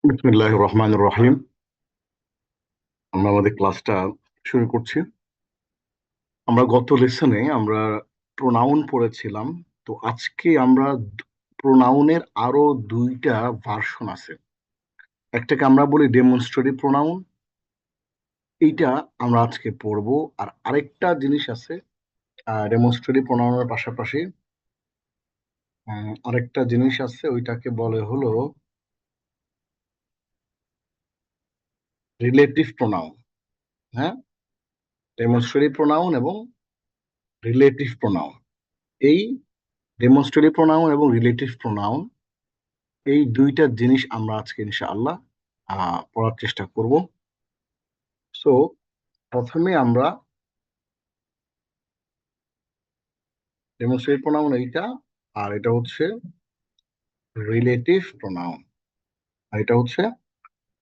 বিসমিল্লাহির রহমানির রহিম। আমরা আমাদের ক্লাসটা শুরু করছি। আমরা গত লেসনে আমরা প্রোনাউন পড়েছিলাম। তো আজকে আমরা প্রোনাউনের আরো দুইটা ভার্সন আছে। একটাকে আমরা বলি ডেমনস্ট্রেটিভ প্রোনাউন, এইটা আমরা আজকে পড়বো। আর আরেকটা জিনিস আছে ডেমনস্ট্রেটিভ প্রোনাউনের পাশাপাশি আরেকটা জিনিস আছে, ওইটাকে বলে হলো রিলেটিভ প্রোনাউন। হ্যাঁ, ডেমনস্ট্রেটিভ প্রোনাউন এবং রিলেটিভ প্রোনাউন। এই ডেমনস্ট্রেটিভ প্রোনাউন এবং রিলেটিভ প্রোনাউন, এই দুইটা জিনিস আমরা আজকে ইনশাআল্লাহ পড়ার চেষ্টা করব। সো প্রথমে আমরা ডেমনস্ট্রেটিভ প্রোনাউন এইটা, আর এটা হচ্ছে রিলেটিভ প্রোনাউন, আর এটা হচ্ছে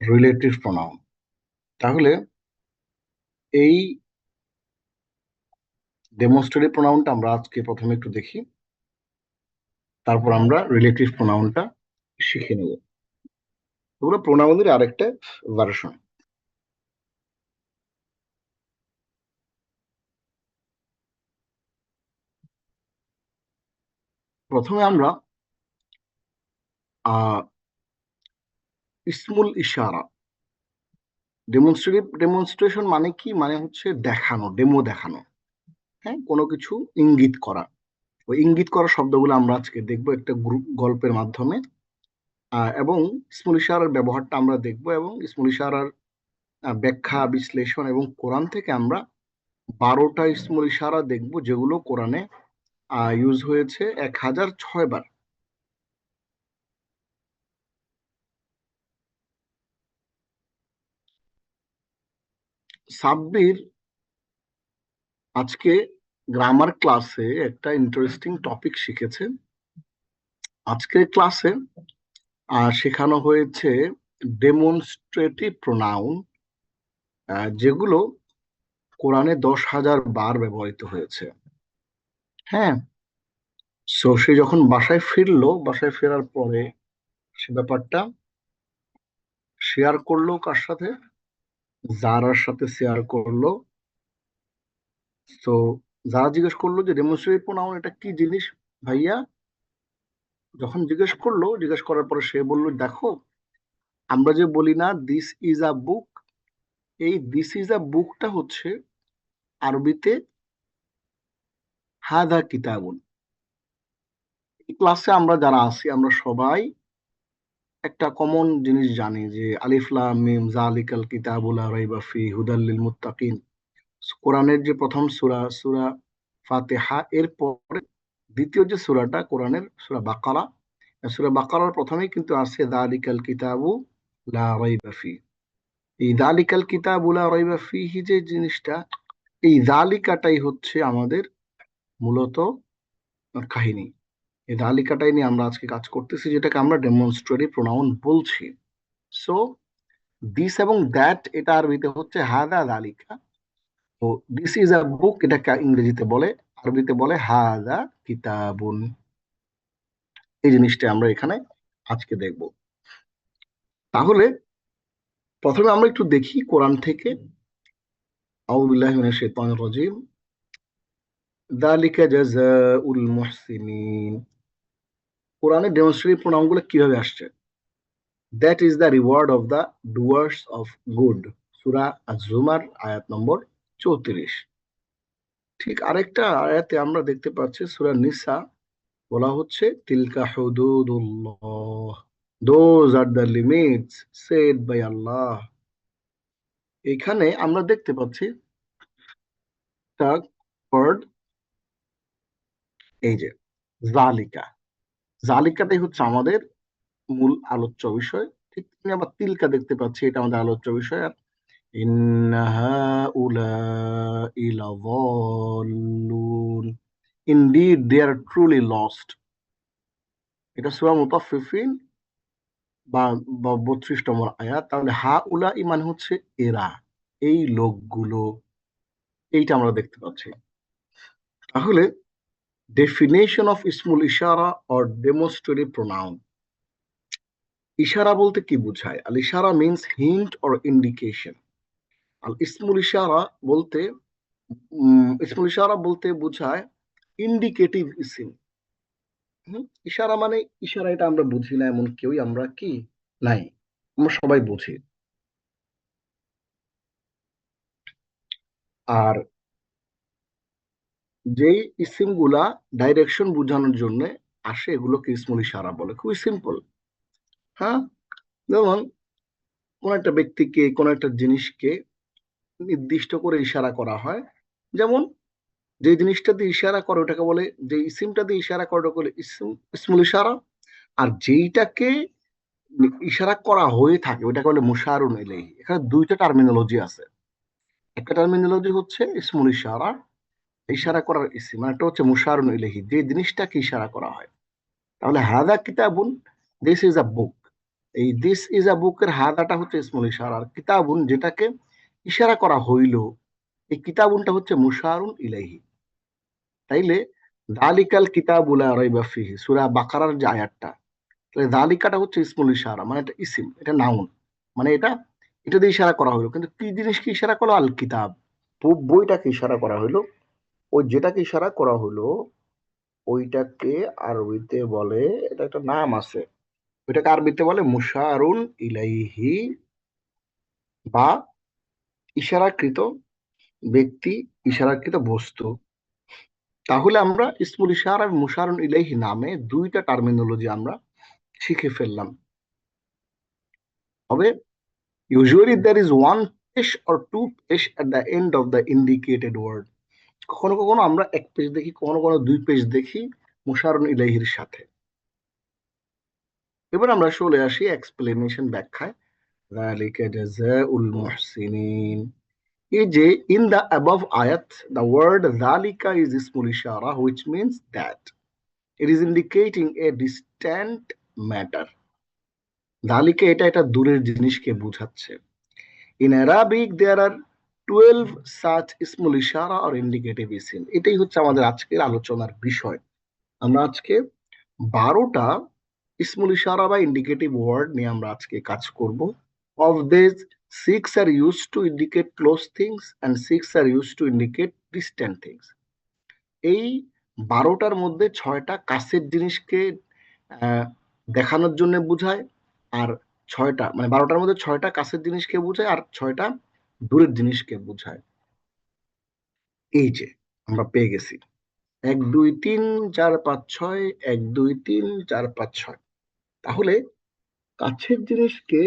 রিলেটিভ প্রোনাউন। তাহলে এই ডেমনস্ট্রেটিভ প্রোনাউনটা আমরা আজকে প্রথমে একটু দেখি, তারপর আমরা রিলেটিভ প্রোনাউনটা শিখে নেব। ওগুলো প্রোনাউনের আরেকটা ভার্সন। প্রথমে আমরা আহ ইসমুল ইশারা। ডেমনস্ট্রেশন মানে কি? মানে হচ্ছে দেখানো, ডেমো দেখানো। হ্যাঁ, কোনো কিছু ইঙ্গিত করা। ওই ইঙ্গিত করা শব্দগুলো আমরা আজকে দেখবো একটা গ্রুপ গল্পের মাধ্যমে। এবং ইসমুল ইশারার ব্যবহারটা আমরা দেখবো, এবং ইসমুল ইশারার ব্যাখ্যা বিশ্লেষণ, এবং কোরআন থেকে আমরা 12টা ইসমুল ইশারা দেখবো যেগুলো কোরআনে ইউজ হয়েছে 1006 বার। সাব্বির আজকে গ্রামার ক্লাসে একটা ইন্টারেস্টিং টপিক শিখেছে। আজকের ক্লাসে শেখানো হয়েছে ডেমনস্ট্রেটিভ প্রোনাউন, যেগুলো কোরআনে 10,000 বার ব্যবহৃত হয়েছে। হ্যাঁ, সো সে যখন বাসায় ফিরলো, বাসায় ফেরার পরে সে ব্যাপারটা শেয়ার করলো কার সাথে? জারার সাথে শেয়ার করলো। তো যারা জিজ্ঞেস করলো যে ডেমনস্ট্রেটিভ প্রোনাউন এটা কি জিনিস ভাইয়া, যখন জিজ্ঞেস করার পরে সে বলল, দেখো, আমরা যে বলি না দিস ইজ আ বুক, এই দিস ইজ আ বুকটা হচ্ছে আরবিতে হাদা কিতাবুন। এই ক্লাসে আমরা যারা আছি আমরা সবাই একটা কমন জিনিস জানি যে আলিফ লাম মিম যালিকাল কিতাবুল লা রাইবা ফি হুদাল লিল মুত্তাকিন। কোরআনের যে প্রথম সূরা, সূরা ফাতিহা, এর পরে দ্বিতীয় যে সূরাটা কোরআনের, সূরা বাকারা। সূরা বাকারার প্রথমেই কিন্তু আছে যালিকাল কিতাবু লা রাইবা ফি। এই যালিকাল কিতাবু লা রাইবা ফিহি যে জিনিসটা, এই জালিকাটাই হচ্ছে আমাদের মূলত কাহিনী। এই জালিকাটাই নিয়ে আমরা আজকে কাজ করতেছি, যেটাকে আমরা ডেমনস্ট্রেটিভ প্রোনাউন বলছি। সো দিস এবং দ্যাট, এটা আরবিতে হচ্ছে হাদা জালিকা। তো দিস ইজ আ বুক, এটাকে ইংরেজিতে বলে, আরবিতে বলে হাদা কিতাবুন। এই জিনিসটা আমরা এখানে আজকে দেখব। তাহলে প্রথমে আমরা একটু দেখি কোরআন থেকে। আউযু বিল্লাহি মিনাশ শাইতানির রাজিম। যালিকা জাযাউল মুহসিনিন। কোরআনে ডেমনস্ট্রেটিভ প্রোনাউন গুলো কিভাবে আসছে? That is the reward of the doers of good, সূরা আজ-জুমার আয়াত নম্বর 34। ঠিক আরেকটা আয়াতে আমরা দেখতে পাচ্ছি সূরা নিসা, বলা হচ্ছে তিলকা হুদুদুল্লাহ, those are the limits set by Allah. এখানে আমরা দেখতে পাচ্ছি একটা ওয়ার্ড, এই যে জালিকা। জালিকাটাই হচ্ছে আমাদের মূল আলোচ্য বিষয়। ঠিক তেমনি আবার তিলকা দেখতে পাচ্ছি, এটা আমাদের আলোচ্য বিষয়। আর ইন্না হাউলাই লাযাল্লুন, indeed they are truly lost. এটা সূরা মুতাফফিফিন বা 32 নম্বর আয়াত। তাহলে হা উলা ইমান হচ্ছে এরা, এই লোকগুলো, এইটা আমরা দেখতে পাচ্ছি। তাহলে ডেফিনেশন অফ ইসমুল ইশারা অর ডেমনস্ট্রেটিভ প্রোনাউন। ইশারা বলতে কি বোঝায়? আল ইশারা মিন্স হিন্ট অর ইন্ডিকেশন। আল ইসমুল ইশারা বলতে ইসমুল ইশারা বলতে বোঝায় ইন্ডিকেটিভ ইসিম। ইশারা মানে, ইশারা এটা আমরা বুঝি না এমন কেউই আমরা কি নাই, আমরা সবাই বুঝি। আর যেই ইসিম গুলা ডাইরেকশন বোঝানোর জন্য আসে এগুলোকে ইসমুল ইশারা বলে, খুবই সিম্পল। হ্যাঁ, যেমন কোন একটা ব্যক্তিকে কোন একটা জিনিসকে নির্দিষ্ট করে ইশারা করা হয়। যেমন যে জিনিসটা দিয়ে ইশারা করে ওটাকে বলে, যে ইসিমটা দিয়ে ইশারা করে ওটাকে বলে ইসমুল ইশারা। আর যেইটাকে ইশারা করা হয়ে থাকে ওটাকে বলে মুশারুন ইলাইহি। এখানে দুইটা টার্মিনোলজি আছে। একটা টার্মিনোলজি হচ্ছে ইসমুল ইশারা, ইশারা করার ইসিম, আর একটা হচ্ছে মুশারুন ইলাইহি, যে জিনিসটাকে ইশারা করা হয়। তাহলে হাদা কিতাবুন, দিস ইজ আ বুক। এই দিস ইজ আ বুকের হাদাটা হচ্ছে ইসমুল ইশারা, আর কিতাবুন যেটাকে ইশারা করা হইল, এই কিতাবুনটা হচ্ছে মুশারুন ইলাইহি। তাইলে দালিকাল কিতাবু লা রাইবা ফিহি, সূরা বাকারার যে আয়াতটা, তাহলে দালিকাটা হচ্ছে ইসমুল ইশারা, মানে এটা ইসিম, এটা নাউন, মানে এটা এটা দিয়ে ইশারা করা হলো। কিন্তু কি জিনিসকে ইশারা করলো? আল কিতাব, বইটাকে ইশারা করা হলো। ওই যেটাকে ইশারা করা হলো ওইটাকে আরবিতে বলে, এটা একটা নাম আছে, ওইটাকে আরবিতে বলে মুশারুন ইলাইহি, বা ইশারাকৃত ব্যক্তি, ইশারাকৃত বস্তু। তাহলে আমরা ইসমুল ইশারা আর মুশারুন ইলাইহি নামে দুইটা টার্মিনোলজি আমরা শিখে ফেললাম। তবে usually there is one pesh or two pesh at the end of the indicated word. কখনো কখনো আমরা এক পেজ দেখি, কখনো কখনো দুই পেজ দেখি মুশারুন ইলাইহির সাথে। এবার আমরা চলে আসি এক্সপ্লেনেশন, ব্যাখ্যায়। যালিকা জাযাউল মুহসিনিন, এই যে in the above ayat the word zalika is ismul ishara which means that it is indicating a distant matter. জালিকা এটা এটা দূরের জিনিসকে বোঝাচ্ছে। In Arabic there are 12 such ismul ishara or indicative isim. এটাই হচ্ছে আমাদের আজকের আলোচনার বিষয়। আমরা আজকে 12টা ইসমুল ইশারা বা ইন্ডিকেটিভ ওয়ার্ড নিয়ে আমরা আজকে কাজ করব। Of these, 6 are used to indicate close things and 6 are used to indicate distant things. এই 12টার মধ্যে 6টা কাছের জিনিসকে আহ, দেখানোর জন্য বোঝায়, আর 6টা মানে 12টার মধ্যে 6টা কাছের জিনিসকে বোঝায় আর 6টা দূরের জিনিসকে বোঝায়। এই যে আমরা পেয়ে গেছি 1 2 3 4 5 6, 1 2 3 4 5 6। তাহলে কাছের জিনিসকে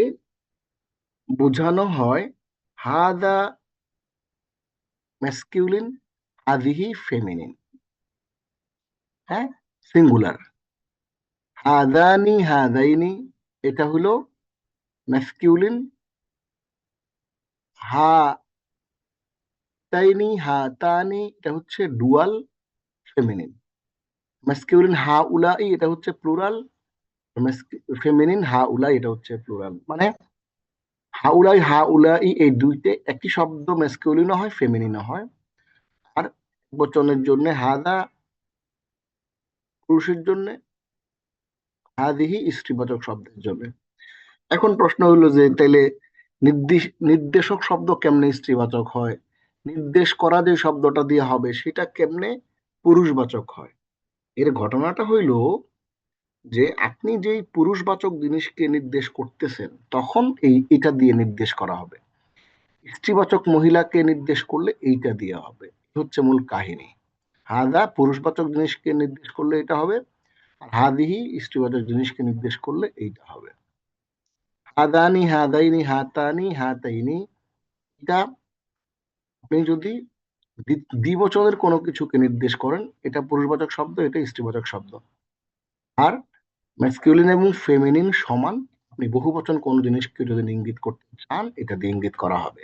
বোঝানো হয় হাদা ম্যাসকিউলিন, হাদিহি ফেমিনিন। হ্যাঁ, সিঙ্গুলার। হাদানি হাদাইনি, এটা হলো ম্যাসকিউলিন। হাতাইনি হাতানি, এটা হচ্ছে ডুয়াল ফেমিনিন। ম্যাসকিউলিন হা উলাই, এটা হচ্ছে প্লুরাল। ফেমিনিন হা উলাই, এটা হচ্ছে প্লুরাল। মানে হাউলাই হাউলাই এই দুইতে একই শব্দ ম্যাসকিউলিনও হয় ফেমিনিনও হয়। আর বচনের জন্য হাদা পুরুষের জন্য, হাদিহি স্ত্রীবাচক শব্দের জন্য। এখন প্রশ্ন হইলো যে তাইলে নির্দেশক শব্দ কেমনে স্ত্রীবাচক হয়, নির্দেশ করা যে শব্দটা দিয়ে হবে সেটা কেমনে পুরুষবাচক হয়? এর ঘটনাটা হইল যে আপনি যেই পুরুষবাচক জিনিসকে নির্দেশ করতেছেন তখন এটা দিয়ে নির্দেশ করা হবে, স্ত্রীবাচক মহিলাকে নির্দেশ করলে এইটা দিয়ে হবে। এই হচ্ছে মূল কাহিনী। হাদা পুরুষবাচক জিনিসকে নির্দেশ করলে এটা হবে, আর হাদিহি স্ত্রীবাচক জিনিসকে নির্দেশ করলে এইটা হবে। হাদানি হাদাইনি হাতানি হাতাইনি, এটা আপনি যদি দ্বিবচনের কোনো কিছুকে নির্দেশ করেন এটা পুরুষবাচক শব্দ, এটা স্ত্রীবাচক শব্দ। আর ম্যাসকিউলিন এবং ফেমিনিন সমান, আপনি বহুবচন কোনো জিনিসকে যদি ইঙ্গিত করতে চান এটা দিয়ে ইঙ্গিত করা হবে।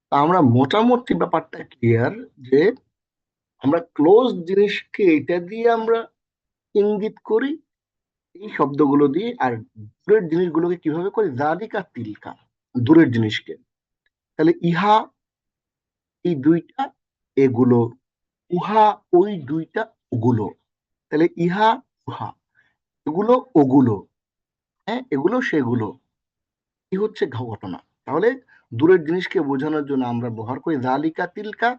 তা আমরা মোটামুটি ব্যাপারটা ক্লিয়ার যে আমরা ক্লোজ জিনিসকে এটা দিয়ে আমরা ইঙ্গিত করি এই শব্দগুলো দিয়ে, আর দূরের জিনিসগুলোকে কিভাবে করি? জালিকা তিলকা, দূরের জিনিসকে। তাহলে ইহা এই দুইটা, এগুলো উহা ওই দুইটা, ওগুলো। তাহলে ইহা উহা, এগুলো ওগুলো, হ্যাঁ, এগুলো সেগুলো কি হচ্ছে ঘটনা। তাহলে দূরের জিনিসকে বোঝানোর জন্য আমরা ব্যবহার করি জালিকা তিলকা,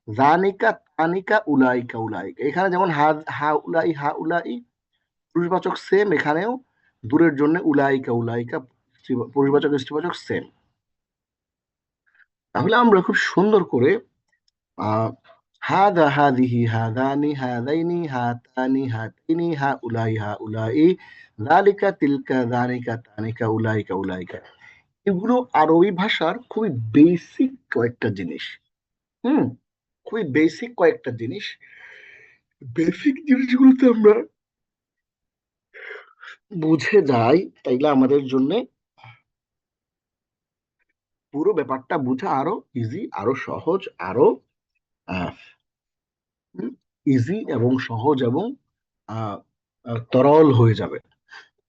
জানিকা তানিকা উলাইকা উলাইকা। এখানে যেমন হা হা উলাই হা উলাই পুরুষবাচক সেম, এখানেও দূরের জন্য উলাইকা উলাইকা পুরুষবাচক স্ত্রীবাচক সেম। তাহলে আমরা খুব সুন্দর করে আহ হাদা হাদিহি হাদানি হাদাইনি হাতানি হাতাইনি হা উলাই হা উলাই জালিকা তিলকা জানিকা তানিকা উলাইকা উলাইকা, এগুলো আরবি ভাষার খুবই বেসিক কয়েকটা জিনিস। হুম, খুবই বেসিক কয়েকটা জিনিস। বেসিক জিনিসগুলোতে আমরা বুঝে যাই, তাইলে আমাদের জন্য পুরো ব্যাপারটা বোঝা আরো ইজি, আরো সহজ, আরো ইজি এবং সহজ এবং আহ, তরল হয়ে যাবে।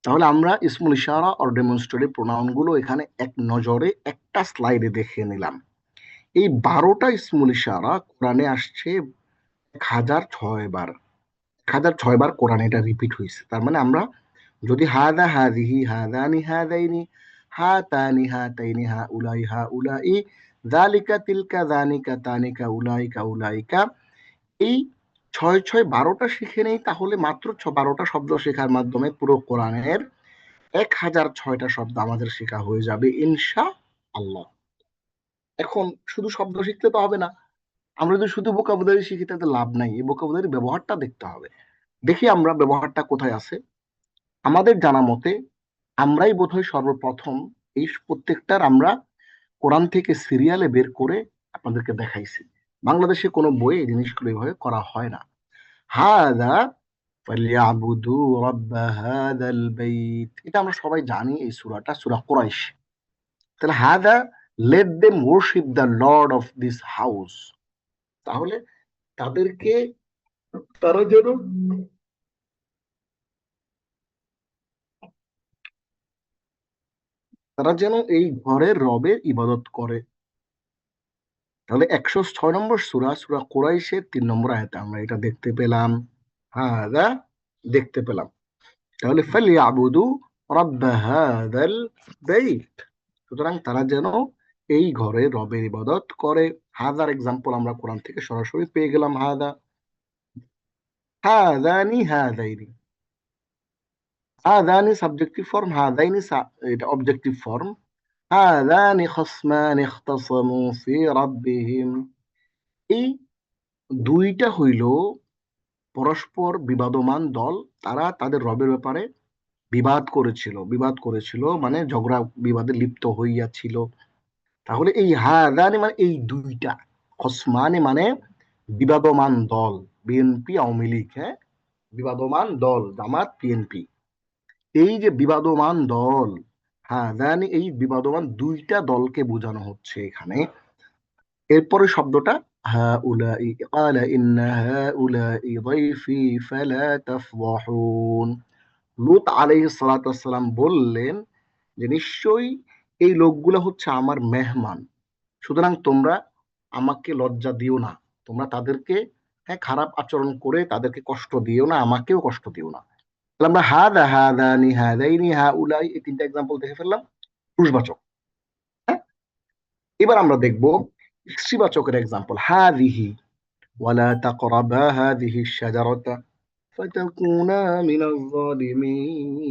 তাহলে আমরা ইসমুল ইশারা আর ডেমনস্ট্রেটিভ প্রোনাউন গুলো এখানে এক নজরে একটা স্লাইডে দেখে নিলাম। এই 12টা ইসমুল ইশারা কোরআনে আসছে 1006 বার। 1006 বার কোরআনে এটা রিপিট হয়েছে। তার মানে আমরা যদি হাদা হাদিহি হাদানি হাদাইনি হাতানি হাতাইনি হা উলাই হা উলাই জালিকা তিলকা জানিকা তানিকা উলাইকা উলাইকা, এই ছয় ছয় 12টা শিখে নেই, তাহলে মাত্র 12টা শব্দ শেখার মাধ্যমে পুরো কোরআনের 1006টা শব্দ আমাদের শেখা হয়ে যাবে ইনশা আল্লাহ। এখন শুধু শব্দ শিখতে তো হবে না, আমরা যদি শুধু ভোকাবুলারি শিখি তাতে লাভ নাই, এই ভোকাবুলারি ব্যবহারটা দেখতে হবে। দেখি আমরা ব্যবহারটা কোথায় আছে। আমাদের জানা মতে আমরাই বোধহয় সর্বপ্রথম এই প্রত্যেকটার আমরা কোরআন থেকে সিরিয়ালে বের করে আপনাদেরকে দেখাইছি। বাংলাদেশে কোনো বইয়ে এই জিনিসগুলো এভাবে করা হয় না। হাদা ফালিয়াবুদু রাব্বা হাদাল বাইত, এটা আমরা সবাই জানি, এই সূরাটা সূরা কুরাইশ। তাহলে হাদা let them worship the Lord of this house. তাহলে তাদেরকে, তারা যেন, তারা যেন এই ঘরের রবের ইবাদত করে। তাহলে 106 নম্বর সূরা সূরা কুরাইশের 3 নম্বর আয়াতে আমরা এটা দেখতে পেলাম, হাদা দেখতে পেলাম। তাহলে ফালিয়াবুদু রাব্বা হাদাল বাইত, সুতরাং তারা যেন এই ঘরে রবের ইবাদত করে। হাদার এক্সাম্পল আমরা কোরআন থেকে সরাসরি পেয়ে গেলাম। হাদা হাদানি হাদাইনি, হাদানি সাবজেক্টিভ ফর্ম, হাদাইনি এটা অবজেক্টিভ ফর্ম। হাদানি খসমান ইখতাসামু ফি রাব্বিহিম, এই দুইটা হইল পরস্পর বিবাদমান দল, তারা তাদের রবের ব্যাপারে বিবাদ করেছিল মানে ঝগড়া বিবাদে লিপ্ত হইয়াছিল। তাহলে এই হাদানি মানে এই দুইটা, খসমানি মানে বিবাদমান দল, বিএনপি আওয়ামী লীগ, হ্যাঁ, বিবাদমান দল জামাত বিএনপি, এই যে বিবাদমান দল, হাদানি এই বিবাদমান দুইটা দলকে বোঝানো হচ্ছে এখানে। এরপরে শব্দটা হাউলাই, ক্বালা ইন্না হাউলাই যায়ফি ফালা তাফদাহুন। লূত আলাইহিস সালাতু ওয়াস সালাম বললেন যে নিশ্চয়ই এই লোকগুলো হচ্ছে আমার মেহমান, সুতরাং তোমরা আমাকে লজ্জা দিও না, তোমরা তাদেরকে, হ্যাঁ, খারাপ আচরণ করে তাদেরকে কষ্ট দিও না, আমাকেও কষ্ট দিও না। তাহলে আমরা হাদা হাদানি হাদাইনি হাউলাই এই 3টা এক্সাম্পল দেখে ফেললাম পুরুষবাচক। হ্যাঁ, এবার আমরা দেখব স্ত্রীবাচকের এক্সাম্পল। হাদিহি ওয়ালা তাকরাবা হাদিহি শাজারাতা ফাতাকুনা মিনাজ জালিমিন,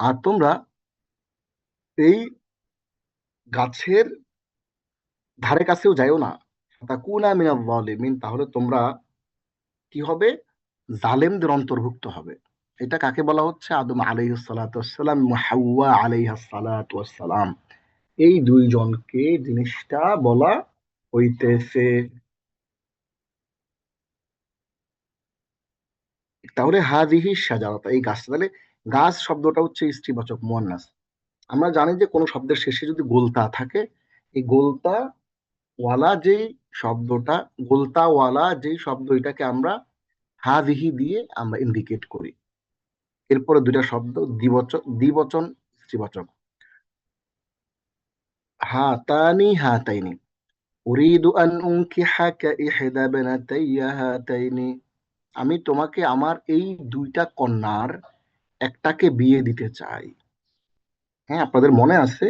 আর তোমরা এই গাছের ধারে কাছেও যাইও না। ফাতাকুনা মিনাজ জালিমিন, তাহলে তোমরা কি হবে, জালেমদের অন্তর্ভুক্ত হবে। এটা কাকে বলা হচ্ছে? আদম আলাইহিস সালাতু ওয়াসসালাম, হাওয়া আলাইহাস সালাতু ওয়াসসালাম, এই দুইজনকে জিনিসটা বলা হইতেছে। তাহলে হাদিহি সাজারতা, এই গাছটা, তাহলে গাছ শব্দটা হচ্ছে স্ত্রীবাচক মুয়ান্নাস। আমরা জানি যে কোনো শব্দের শেষে যদি গোলতা থাকে, এই গোলতা ওয়ালা যেই শব্দটা, গোলতা ওয়ালা যেই শব্দ, এটাকে আমরা হাদিহি দিয়ে আমরা ইন্ডিকেট করি। এরপরে দুইটা শব্দ দ্বিবচন, দ্বিবচন স্ত্রীবাচক, হাতানি হাতাইনি, উরিদু আন উনকিহাকা ইহদা বানাতাইয়া হাতাইনি, আমি তোমাকে আমার এই দুইটা কন্যার একটাকে বিয়ে দিতে চাই। হ্যাঁ, আপনাদের মনে আছে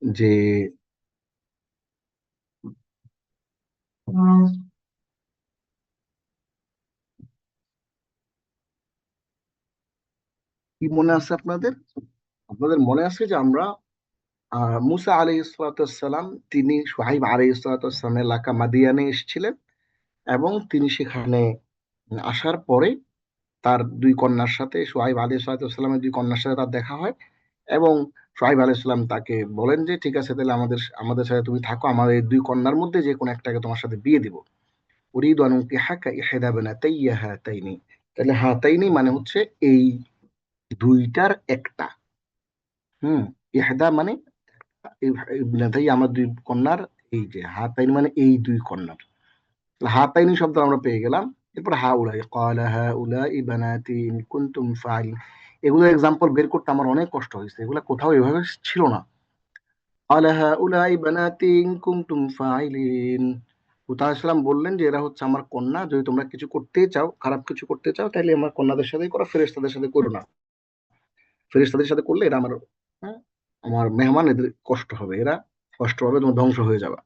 যে কি মনে আছে আপনাদের? আপনাদের মনে আছে যে আমরা মুসা আলাইহিস সালাম, তিনি শুআইব আলাইহিস সালামের এলাকা মাদিয়ানে এসেছিলেন, এবং তিনি সেখানে আসার পরে তার দুই কন্যার সাথে, শুআইব আলাইহিস সালামের দুই কন্যার সাথে তার দেখা হয়। এবং শুআইব আলাইহিস সালাম তাকে বলেন যে ঠিক আছে, তাহলে আমাদের আমাদের সাথে তুমি থাকো, আমাদের এই দুই কন্যার মধ্যে যে কোনো একটাকে তোমার সাথে বিয়ে দিব। উরিদু আন উনকিহাকা ইহদা বানাতাইয়া হাতাইনি। তাহলে হাতাইনি মানে হচ্ছে এই দুইটার একটা। হুম। ইহদা মানে ইবনাতাই, আমার দুই কন্যার, এই যে হাতাইনি মানে এই দুই কন্যার। তাহলে হাতাইনি শব্দ আমরা পেয়ে গেলাম। এরপর হা উলাই, ক্বালা হা উলাই বানাতি ইন কুনতুম ফাইলিন। এগুলো এক্সাম্পল বের করতে আমার অনেক কষ্ট হয়েছে, এগুলো কোথাও এভাবে ছিল না। ক্বালা হা উলাই বানাতি ইন কুনতুম ফাইলিন। হুতা ইসলাম বললেন যে এরা হচ্ছে আমার কন্যা, যদি তোমরা কিছু করতে চাও, খারাপ কিছু করতে চাও, তাহলে আমার কন্যাদের সাথেই করো, ফেরেশতাদের সাথে করো না। ফেরেশতাদের সাথে করলে এরা আমার, হ্যাঁ, আমার মেহমান, এদের কষ্ট হবে, এরা কষ্ট হবে, তোমার ধ্বংস হয়ে যাবে।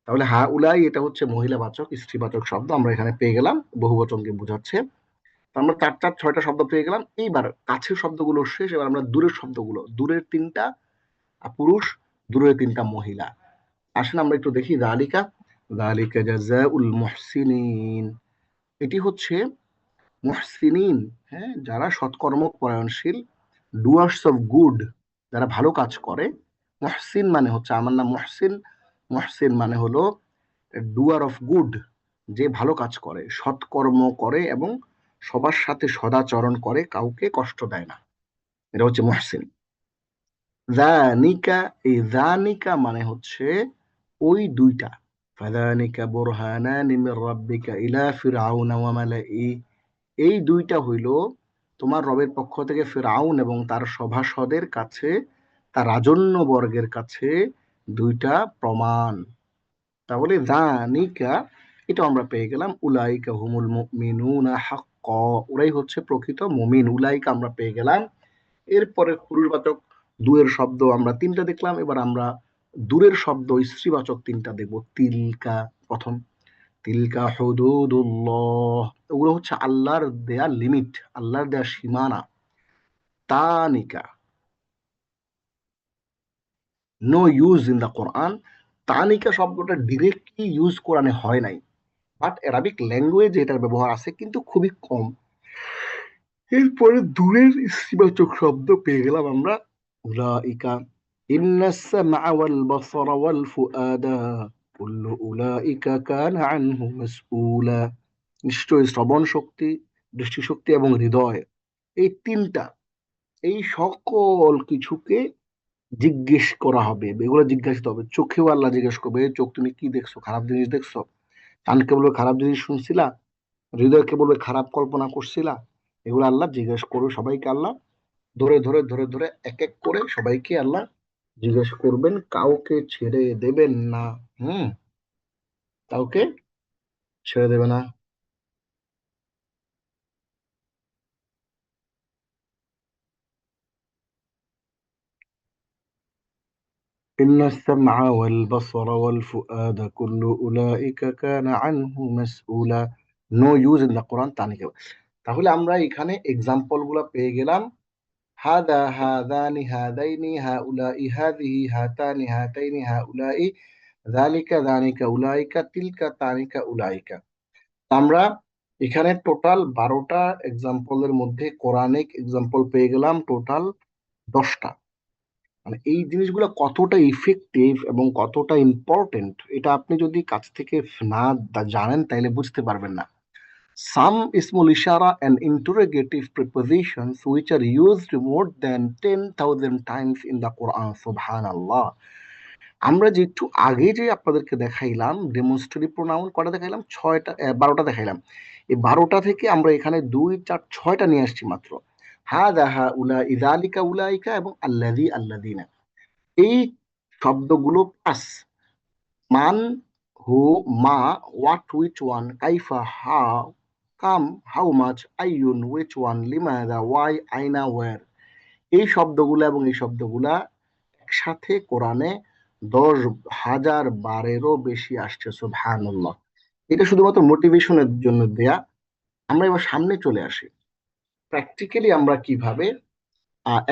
তাহলে হা উলাই এটা হচ্ছে মহিলাবাচক স্ত্রীবাচক শব্দ আমরা এখানে পেয়ে গেলাম, বহুবচনকে বোঝাচ্ছে। তো আমরা চার চার ছয়টা শব্দ পেয়ে গেলাম। এইবার কাছের শব্দগুলো শেষ, এবার আমরা দূরের শব্দগুলো, দূরের তিনটা পুরুষ, দূরের তিনটা মহিলা। আসেন আমরা একটু দেখি। যালিকা, যালিকা জাযাউল মুহসিনিন, এটি হচ্ছে মুহসিনিন, হ্যাঁ, যারা সৎকর্ম পরায়ণশীল, ডুয়ার্স অফ গুড, যারা ভালো কাজ করে। মুহসিন মানে হচ্ছে, আমার নাম মুহসিন, মুহসিন মানে হলো ডুয়ার অফ গুড, যে ভালো কাজ করে, সৎকর্ম করে এবং সবার সাথে সদাচরণ করে, কাউকে কষ্ট দেয় না, এটা হচ্ছে মুহসিন। যানিকা, এই যানিকা মানে হচ্ছে ওই দুইটা। ফাযানিকা বুরহানানি মির রাব্বিকা ইলা ফিরআউনা ওয়া মালাই। এই দুইটা হইল তোমার রবের পক্ষ থেকে ফিরআউন এবং তার সভাসদের কাছে, তার রাজন্য বর্গের কাছে দুইটা প্রমাণ। তাহলে যানিকা এটা আমরা পেয়ে গেলাম। উলাইকা হুমুল মুমিনুনা হাক্কা, ওরাই হচ্ছে প্রকৃত মুমিন। উলাইকা আমরা পেয়ে গেলাম। এরপরে পুরুষবাচক দুয়ের শব্দ আমরা তিনটা দেখলাম, এবার আমরা দূরের শব্দ স্ত্রীবাচক তিনটা দেখবো। তিলকা প্রথম, তিলকা হুদুদুল্লাহ, ওগুলো হচ্ছে আল্লাহর দেয়া লিমিট, আল্লাহর দেয়া সীমানা। Tanika, no use in the কোরআন। তানিকা শব্দটা ডিরেক্টলি ইউজ কোরআনে হয় নাই, বাট অ্যারাবিক ল্যাঙ্গুয়েজে এটার ব্যবহার আছে, কিন্তু খুবই কম। এরপরে দূরের ইস্তিবাচক শব্দ পেয়ে গেলাম আমরা। উলাইকা, ইন্নাস সামআ ওয়াল বাসারা ওয়াল ফুআদা কুল্লু উলাইকা কানা আনহু মাসউলা। নিশ্চয়ই শ্রবণ শক্তি, দৃষ্টিশক্তি এবং হৃদয়, এই তিনটা, এই সকল কিছুকে জিজ্ঞেস করা হবে, এগুলো জিজ্ঞাসিত হবে। চোখেও আল্লাহ জিজ্ঞেস করবে, "এই চোখ, তুমি কি দেখছো? খারাপ জিনিস দেখছো?" কানকে বলবে, "খারাপ জিনিস শুনছিলা?" হৃদয়কে বলবে, "খারাপ কল্পনা করছিলা?" এগুলো আল্লাহ জিজ্ঞেস করবে সবাইকে। আল্লাহ ধরে ধরে ধরে ধরে এক এক করে সবাইকে আল্লাহ জিজ্ঞেস করবেন, কাউকে ছেড়ে দেবেন না। হুম, কাউকে ছেড়ে দেবে না। إن السمع والبصر والفؤاد كل أولئك كان عنه مسؤولا. নো ইউজ ইন দ্য কোরআন, তা নিকে। তাহলে আমরা এখানে এক্সাম্পল গুলা পেয়ে গেলাম। হাদা হাদানি হাদাইনি হাউলাই হাদিহি হাতানি হাতাইনি হাউলাই, যালিকা যানিকা উলাইকা তিলকা তানিকা উলাইকা। আমরা এখানে টোটাল 12টা এক্সাম্পলের মধ্যে কোরআনিক এক্সাম্পল পেয়ে গেলাম টোটাল 10টা। মানে এই জিনিসগুলো কতটা ইফেক্টিভ এবং কতটা ইম্পর্টেন্ট, এটা আপনি যদি কাছ থেকে না জানেন তাইলে বুঝতে পারবেন না। Some ismul ishara and interrogative prepositions which are used more than 10,000 times in the Quran. Subhanallah. আমরা যে একটু আগে যে আপনাদেরকে দেখাইলাম ডেমনস্ট্রেটিভ প্রোনাউন কটা দেখাইলাম, 12টা দেখাইলাম। এই 12টা থেকে আমরা এখানে 2 4 6টা নিয়ে আসছি মাত্র। হাদা হাউলা ইযালিকা উলাইকা এবং আল্লাযী আল্লাযীনা, এই শব্দগুলো প্লাস মান, হু, মা, হোয়াট, হুইচ ওয়ান, কাইফা, হাউ, কাম, হাউ মাচ, আইয়ুন, উইচ ওয়ান, লিমাদা, ওয়াই, আইনা, ওয়ার, এই শব্দগুলা এবং এই শব্দগুলা একসাথে কোরআনে 10,000 বারেরও বেশি আসছে। সুবহানাল্লাহ। এটা শুধুমাত্র মোটিভেশনের জন্য দেয়া। আমরা এবার সামনে চলে আসি, প্র্যাকটিক্যালি আমরা কিভাবে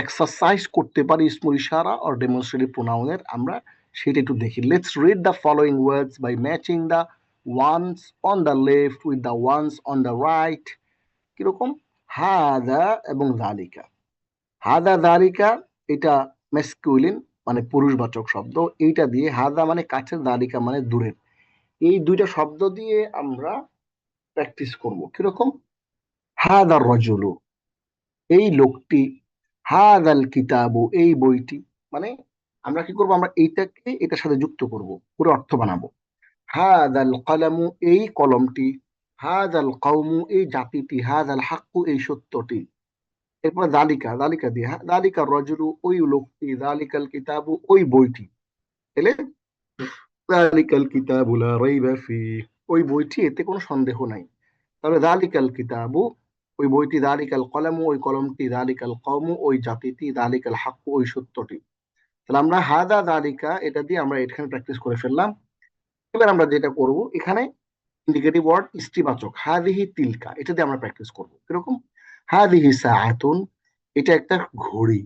এক্সারসাইজ করতে পারি ইসমুল ইশারা অর ডেমনস্ট্রেটিভ প্রোনাউনের, আমরা সেটা একটু দেখি। Let's read the following words by matching the ones on the left with the ones on the right. কিরকম? হাদা এবং জালিকা। হাদা জালিকা, এটা মেসকুলিন মানে পুরুষবাচক শব্দ। এইটা দিয়ে হাদা মানে কাছের, জালিকা মানে দূরের, এই দুইটা শব্দ দিয়ে আমরা প্র্যাকটিস করব। কিরকম? হাদা রজুলু, এই লোকটি, হাদাল কিতাবু, এই বইটি। মানে আমরা কি করব, আমরা এইটাকে এটার সাথে যুক্ত করব, পুরো অর্থ বানাবো। হাদাল কলামু, এই কলমটি, হাদাল কওমু, এই জাতিটি, হাদাল হাক্কু, এই সত্যটি। এরপরে দালিকা, দালিকা দিয়ে দালিকা রজুলু, ওই লোকটি, দালিকাল কিতাবু, ওই বইটি। তাহলে দালিকাল কিতাবু লা রাইবা ফিহ, ওই বইটি, এতে কোনো সন্দেহ নাই। তাহলে দালিকাল কিতাবু, ওই বইটি, দালিকাল কলামু, ওই কলমটি, দালিকাল কওমু, ওই জাতিটি, দালিকাল হাক্কু, ওই সত্যটি। তাহলে আমরা হাদা দালিকা এটা দিয়ে আমরা এখানে প্র্যাকটিস করে ফেললাম। এবার আমরা যেটা করব, এখানে ইন্ডিকেটিভ ওয়ার্ড ইস্তিবাচক, হাদিহি তিলকা, এটা দিয়ে আমরা প্র্যাকটিস করব। কিরকম? হাদিহি সাআতুন, এটা একটা ঘড়ি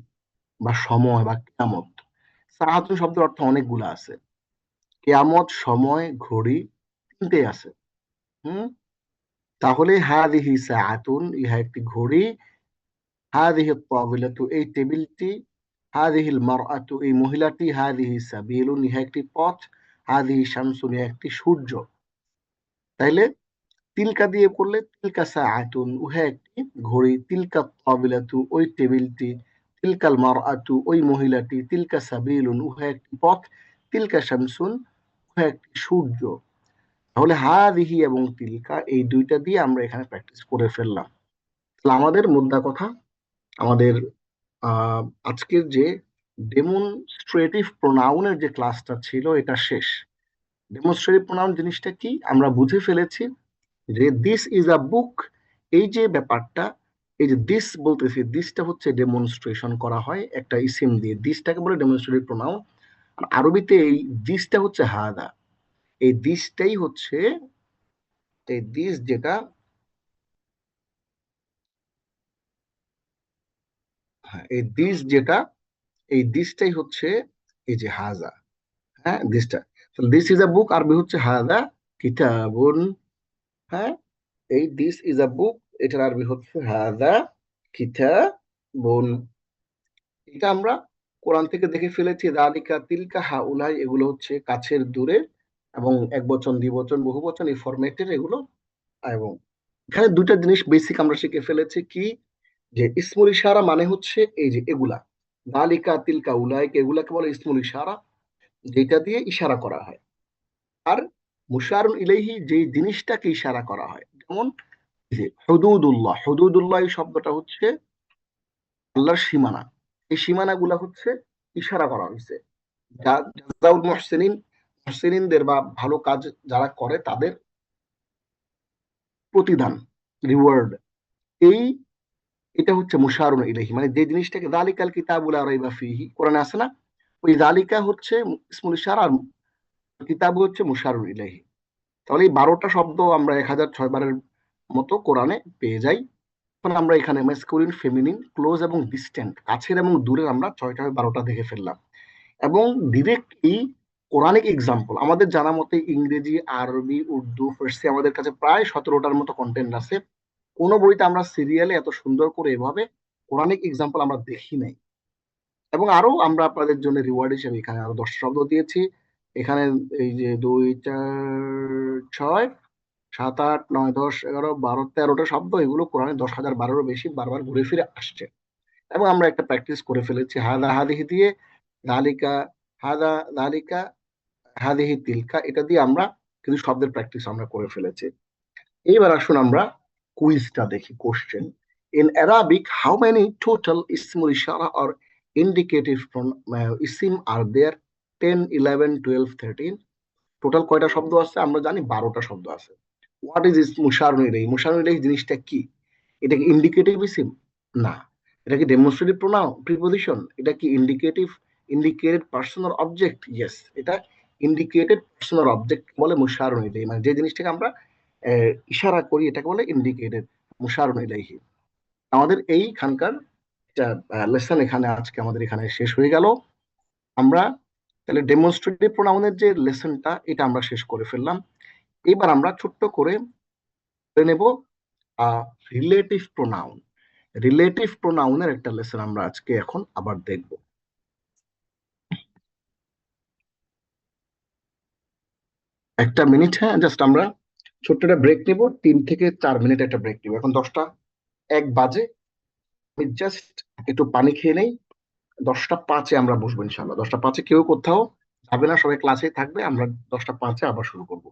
বা সময় বা কিয়ামত। সাআতুন শব্দের অর্থ অনেকগুলো আছে। কিয়ামত, সময়, ঘড়ি, তিনটেই আছে। হুম। তাহলে হাদিহি সাআতুন, ইহা একটি ঘড়ি। হাদিহি তাবিলাতু, এই টেবিলটি। হাদিহিল মারআতু, এই মহিলাটি। হাদিহি সাবিলুন, ইহা একটি পথ। হাদিহি শামসুন, ইহা একটি সূর্য। তাইলে তিলকা দিয়ে করলে তিলকা সাআতুন, উহা একটি ঘড়ি। তিলকা তাবিলাতু, ওই টেবিলটি। তিলকাল মারআতু, ওই মহিলাটি। তিলকা সাবিলুন, উহা একটি পথ। তিলকা শামসুন, উহা একটি সূর্য। তাহলে হাদিহি এবং তিলকা, এই দুইটা দিয়ে আমরা এখানে প্র্যাকটিস করে ফেললাম। তাহলে আমাদের মোদ্দা কথা, আমাদের আহ আজকের যে ডেমনস্ট্রেটিভ প্রোনাউনের যে ক্লাসটা ছিল এটা শেষ। ডেমনস্ট্রেটিভ প্রোনাউন জিনিসটা কি আমরা বুঝে ফেলেছি, যে দিস ইজ আ বুক, এই যে ব্যাপারটা, এই যে দিস বলতেছি, দিসটা হচ্ছে ডেমনস্ট্রেশন করা হয় একটা ইসিম দিয়ে, দিসটাকে বলে ডেমনস্ট্রেটিভ প্রোনাউন। আরবিতে এই দিসটা হচ্ছে হাদা, এই দিসটাই হচ্ছে, এই দিস যেটা, হ্যাঁ এই দিস যেটা, এই দিসটাই হচ্ছে এই যে হাজা। হ্যাঁ দিসটা, দিস ইজ আ বুক আরবি হচ্ছে হাদা কিতাবুন। হ্যাঁ, এই দিস ইজ আ বুক, এটার আরবি হচ্ছে হাদা কিতাবুন। এটা আমরা কোরআন থেকে দেখে ফেলেছি, রালিকা, তিলকা, হাউলাই, এগুলো হচ্ছে কাছের, দূরের, এবং এক বচন, দ্বিবচন, বহু বচন, এই ফরম্যাটের এগুলো। এবং এখানে দুইটা জিনিস বেসিক আমরা শিখে ফেলেছি কি, যে ইসমুল ইশারা মানে হচ্ছে এই যে এগুলা, দালিকা, তিলকা, উলাইক, এগুলাকে বলে ইসমুল ইশারা, যেটা দিয়ে ইশারা করা হয়। আর মুশারুন ইলাইহি, যে জিনিসটাকে ইশারা করা হয়, যেমন এই যে হুদুদুল্লাহ, হুদুদুল্লাহ এই শব্দটা হচ্ছে আল্লাহর সীমানা। এই সীমানা গুলা হচ্ছে ইশারা করা হয়েছে। জাযাউল মুহসিনিন, মুহসিনিনদের বা ভালো কাজ যারা করে তাদের প্রতিদান, রিওয়ার্ড, এই এটা হচ্ছে মুশারুন ইলাইহি, মানে যে জিনিসটাকে যালিকাল কিতাবু লা রাইবা ফিহি কোরআনে আছে না, ওই যালিকা হচ্ছে ইসমুল ইশারা, আর কিতাবু হচ্ছে মুশারুন ইলাইহি। তাহলে এই 12টা শব্দ আমরা 1006 বারের মতো কোরআনে পেয়ে যাই। এখন আমরা এখানে ম্যাসকুলিন, ফেমিনিন, ক্লোজ এবং ডিস্টেন্ট, কাছের এবং দূরের আমরা 6টা 12টা দেখে ফেললাম। এবং ডিরেক্টলি কোরআনিক এক্সাম্পল আমাদের জানা মতে ইংরেজি, আরবি, উর্দু, ফার্সি আমাদের কাছে প্রায় 17টার মতো কন্টেন্ট আছে। কোনো বইতে আমরা সিরিয়ালে এত সুন্দর করে এভাবে কোরআনিক এক্সাম্পল আমরা দেখি নাই। এবং আরো আমরা আপনাদের জন্য রিওয়ার্ড হিসেবে এখানে আরো 10 শব্দ দিয়েছি। এখানে এই যে 2 4 6 7 8 9 10 11 12 13টা শব্দ, এগুলো কোরআনে 10,000 বারেরও বেশি বারবার ঘুরে ফিরে আসছে। এবং আমরা একটা প্র্যাকটিস করে ফেলেছি হাদা হাদিহি দিয়ে, দালিকা, হাদা, দালিকা, হাদিহি তিলকা, এটা দিয়ে আমরা কিছু শব্দের প্র্যাকটিস আমরা করে ফেলেছি। এইবার আসুন আমরা কুইজটা দেখি, question. In Arabic how many total ইসমুল ইশারা অর ইন্ডিকেটিভ ইসিম আর দেয়ার? 10 11 12 13, টোটাল কয়টা শব্দ আছে? আমরা জানি 12টা শব্দ আছে। হোয়াট ইজ ইস মুশারুন ইলাইহি? মুশারুন ইলাইহি জিনিসটা কি? এটা কি ইন্ডিকেটিভ ইসিম? না। এটা কি ডেমনস্ট্রেটিভ প্রোনাউন প্রিপজিশন? এটা কি indicated person or object? Yes, এটা ইন্ডিকেটেড পার্সন অর অবজেক্ট বলে মুশারুন ইলাইহি, মানে যে জিনিসটাকে আমরা ইশারা করি এটাকে বলে ইন্ডিকেটেড মুশারুন ইলাইহি। আমাদের এইখানকার লেসন এখানে আজকে আমাদের এখানে শেষ হয়ে গেল। আমরা তাহলে ডেমনস্ট্রেটিভ প্রোনাউনের যে লেসনটা এটা আমরা শেষ করে ফেললাম। এবার আমরা ছোট্ট করে নেব রিলেটিভ প্রোনাউন। রিলেটিভ প্রোনাউনের একটা লেসন আমরা আজকে এখন আবার দেখব। একটা মিনিট, হ্যাঁ, জাস্ট আমরা ছোট্ট একটা ব্রেক নিব, 3 থেকে 4 মিনিট একটা ব্রেক নিব। এখন 10টা 1 বাজে। আমি জাস্ট একটু পানি খেয়ে নেই। 10টা 5-এ আমরা বসবো ইনশাল্লাহ। 10টা 5-এ কেউ কোথাও যাবে না, সবাই ক্লাসেই থাকবে। আমরা 10টা 5-এ আবার শুরু করবো।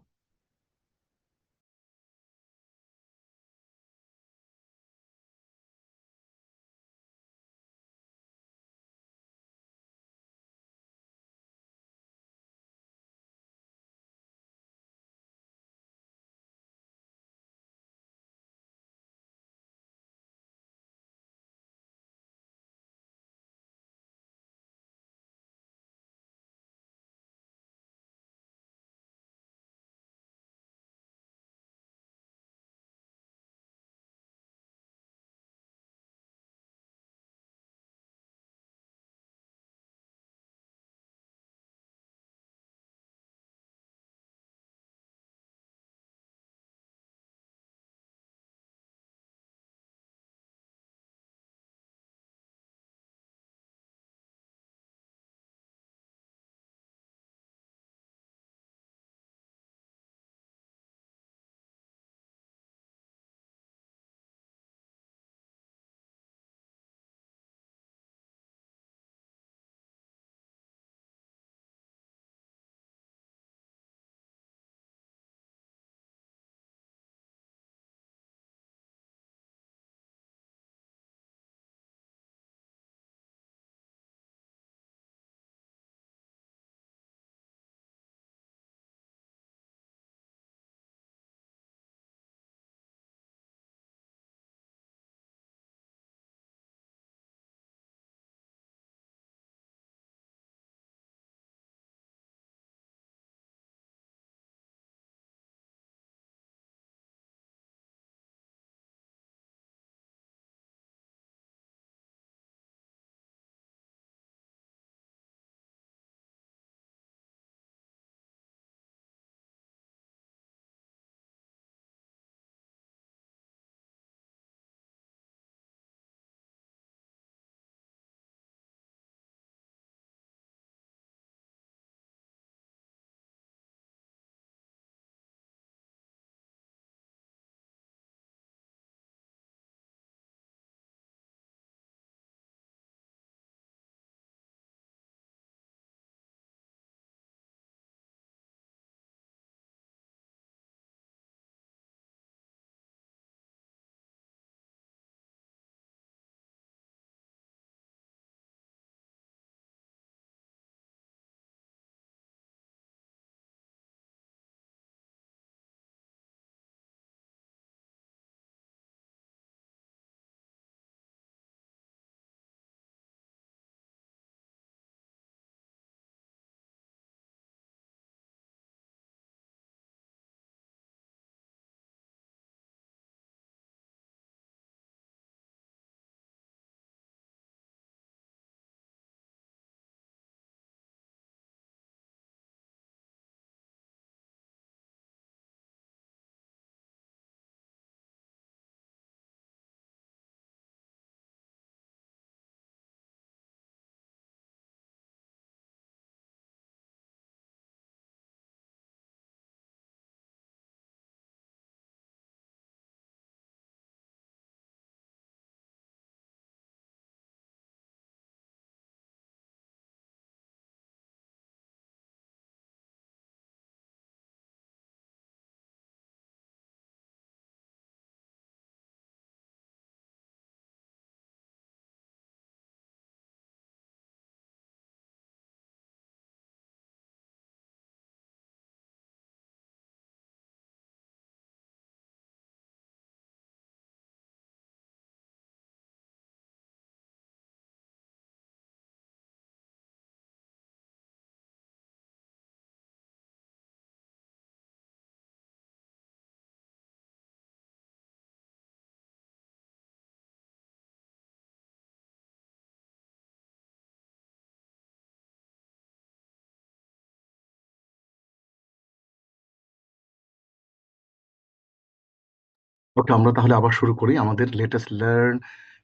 ওকে, আমরা তাহলে আবার শুরু করি আমাদের latest learn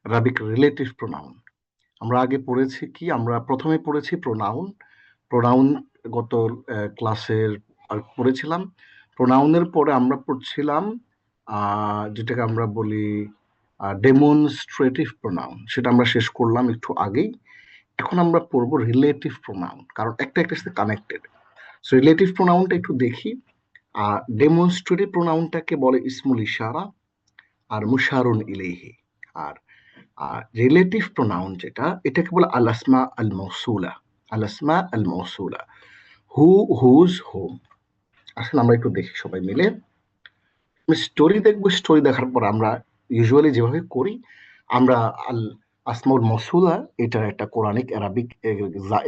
Arabic relative pronoun. আমরা আগে পড়েছি কি, আমরা প্রথমে পড়েছি প্রোনাউন। প্রোনাউন গত ক্লাসের পড়েছিলাম। প্রোনাউনের পরে আমরা পড়ছিলাম যেটাকে আমরা বলি ডেমনস্ট্রেটিভ প্রোনাউন, সেটা আমরা শেষ করলাম একটু আগেই। এখন আমরা পড়বো রিলেটিভ প্রোনাউন, কারণ একটা একটা সাথে কানেক্টেড। সো রিলেটিভ প্রোনাউনটা একটু দেখি। ডেমনস্ট্রেটিভ প্রোনাউনটাকে বলে ইসমুল ইশারা আর মুশারুন ইলাইহি। আর রিলেটিভ প্রোনাউন যেটা, এটাকে বলে আল আসমা আল মৌসুলা। আল আসমা আল মৌসুলা, হু, হুজ, হোম। আসলে আমরা একটু দেখি সবাই মিলে। স্টোরি দেখবো, স্টোরি দেখার পর আমরা ইউজুয়ালি যেভাবে করি, আমরা আল আসমাউল মৌসুলা এটার একটা কোরআনিক অ্যারাবিক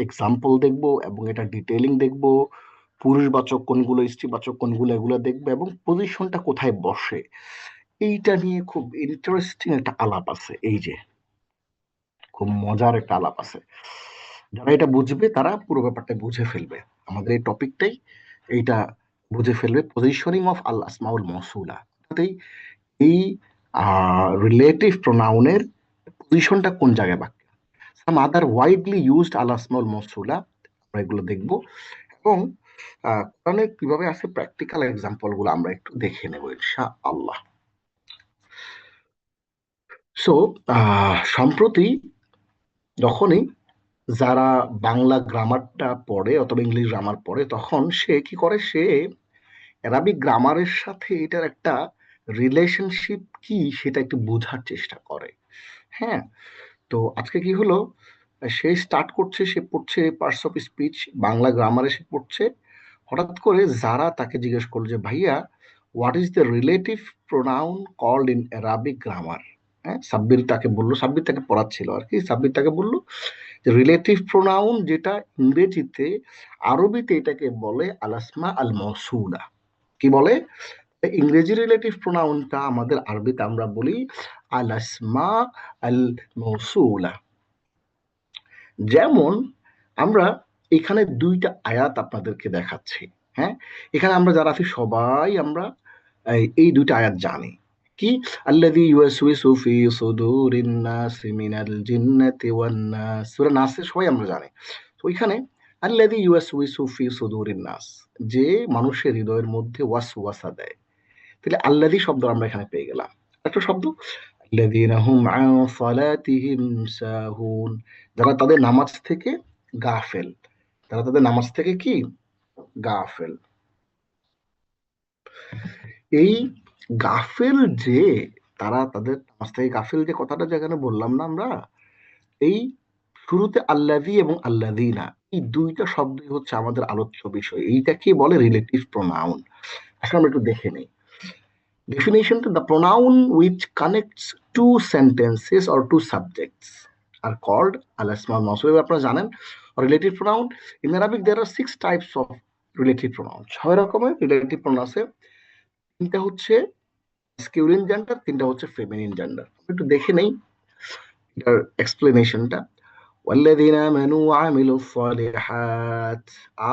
এক্সাম্পল দেখবো, এবং এটা ডিটেইলিং দেখবো। পুরুষবাচক কোনগুলো, স্ত্রীবাচক কোনগুলো, এগুলো দেখবো, এবং পজিশনটা কোথায় বসে এইটা নিয়ে খুব ইন্টারেস্টিং একটা আলাপ আছে। এই যে খুব মজার একটা আলাপ আছে। যারা এটা বুঝবে তারা পুরো ব্যাপারটা বুঝে ফেলবে। আমাদের এই টপিকটাই এইটা বুঝে ফেলবে, পজিশনিং অফ আল আসমাউল মৌসুলা। তাতেই এই রিলেটিভ প্রোনাউনের পজিশনটা কোন জায়গায় বাক্যে, সাম আদার ওয়াইডলি ইউজড আল আসমাউল মৌসুলা, আমরা এগুলো দেখবো। এবং কোরআনে কিভাবে আছে প্র্যাকটিক্যাল এক্সাম্পল গুলো আমরা একটু দেখে নেবো ইনশাআল্লাহ। সো সম্প্রতি যখনই যারা বাংলা গ্রামারটা পড়ে অথবা ইংলিশ গ্রামার পড়ে, তখন সে কি করে, সে অ্যারাবিক গ্রামারের সাথে এটার একটা রিলেশনশিপ কি সেটা একটু বোঝার চেষ্টা করে। হ্যাঁ, তো আজকে কি হলো, সে স্টার্ট করছে, সে পড়ছে পার্টস অফ স্পিচ, বাংলা গ্রামারে সে পড়ছে। হঠাৎ করে যারা তাকে জিজ্ঞেস করলো যে ভাইয়া, what is the relative pronoun called in Arabic grammar. হ্যাঁ, সাব্বির তাকে বললো, সাব্বির তাকে পড়াচ্ছিল আর কি, সাব্বির তাকে বললো যে রিলেটিভ প্রোনাউন যেটা ইংরেজিতে, আরবিতে এটাকে বলে আলাসমা আল মৌসুলা। কি বলে? ইংরেজি রিলেটিভ প্রোনাউনটা আমাদের আরবিতে আমরা বলি আলাসমা আল মৌসুলা। যেমন আমরা এখানে দুইটা আয়াত আপনাদেরকে দেখাচ্ছি। হ্যাঁ, এখানে আমরা যারা আছি সবাই আমরা এই দুইটা আয়াত জানি। কি? আল্লাযী ইউওয়াসওয়িসু ফি সুদুরিন নাসি মিনাল জিন্নাতি ওয়ান নাস, সূরা নাসে সবাই আমরা জানি। তো এখানে আল্লাযী ইউওয়াসওয়িসু ফি সুদুরিন নাস, যে মানুষের হৃদয়ের মধ্যে ওয়াসওয়াসা দেয়। তাহলে আল্লাযী শব্দ আমরা এখানে পেয়ে গেলাম। একটা শব্দ আল্লাযীনা হুম আন সালাতিহিম সাহুন, যারা তাদের নামাজ থেকে গাফেল। তারা তাদের নামাজ থেকে কি গাফেল। এই গাফেল যে, তারা তাদের নামাজ থেকে গাফেল যে কথাটা যেখানে বললাম না আমরা, এই শুরুতে আল্লাযী এবং আল্লাযীনা, এই দুইটা শব্দই হচ্ছে আমাদের আলোচ্য বিষয়। এইটাকে বলে রিলেটিভ প্রোনাউন। আসলে আমরা একটু দেখে নেই ডেফিনেশনটা। The pronoun which connects two sentences or two subjects are called আল আসমাউল মাউসুল। আপনারা জানেন relative pronoun in Arabic there are 6 types of relative pronoun. 6 রকমের রিলেটিভ প্রোনাউন আছে। তিনটা হচ্ছে মাস্কিউলিন জেন্ডার, তিনটা হচ্ছে ফেমিনিন জেন্ডার। একটু দেখে নেই এটার এক্সপ্লেনেশনটা। ওয়াল্লাযীনা আমানু ওয়া আমিলুস সালিহাত,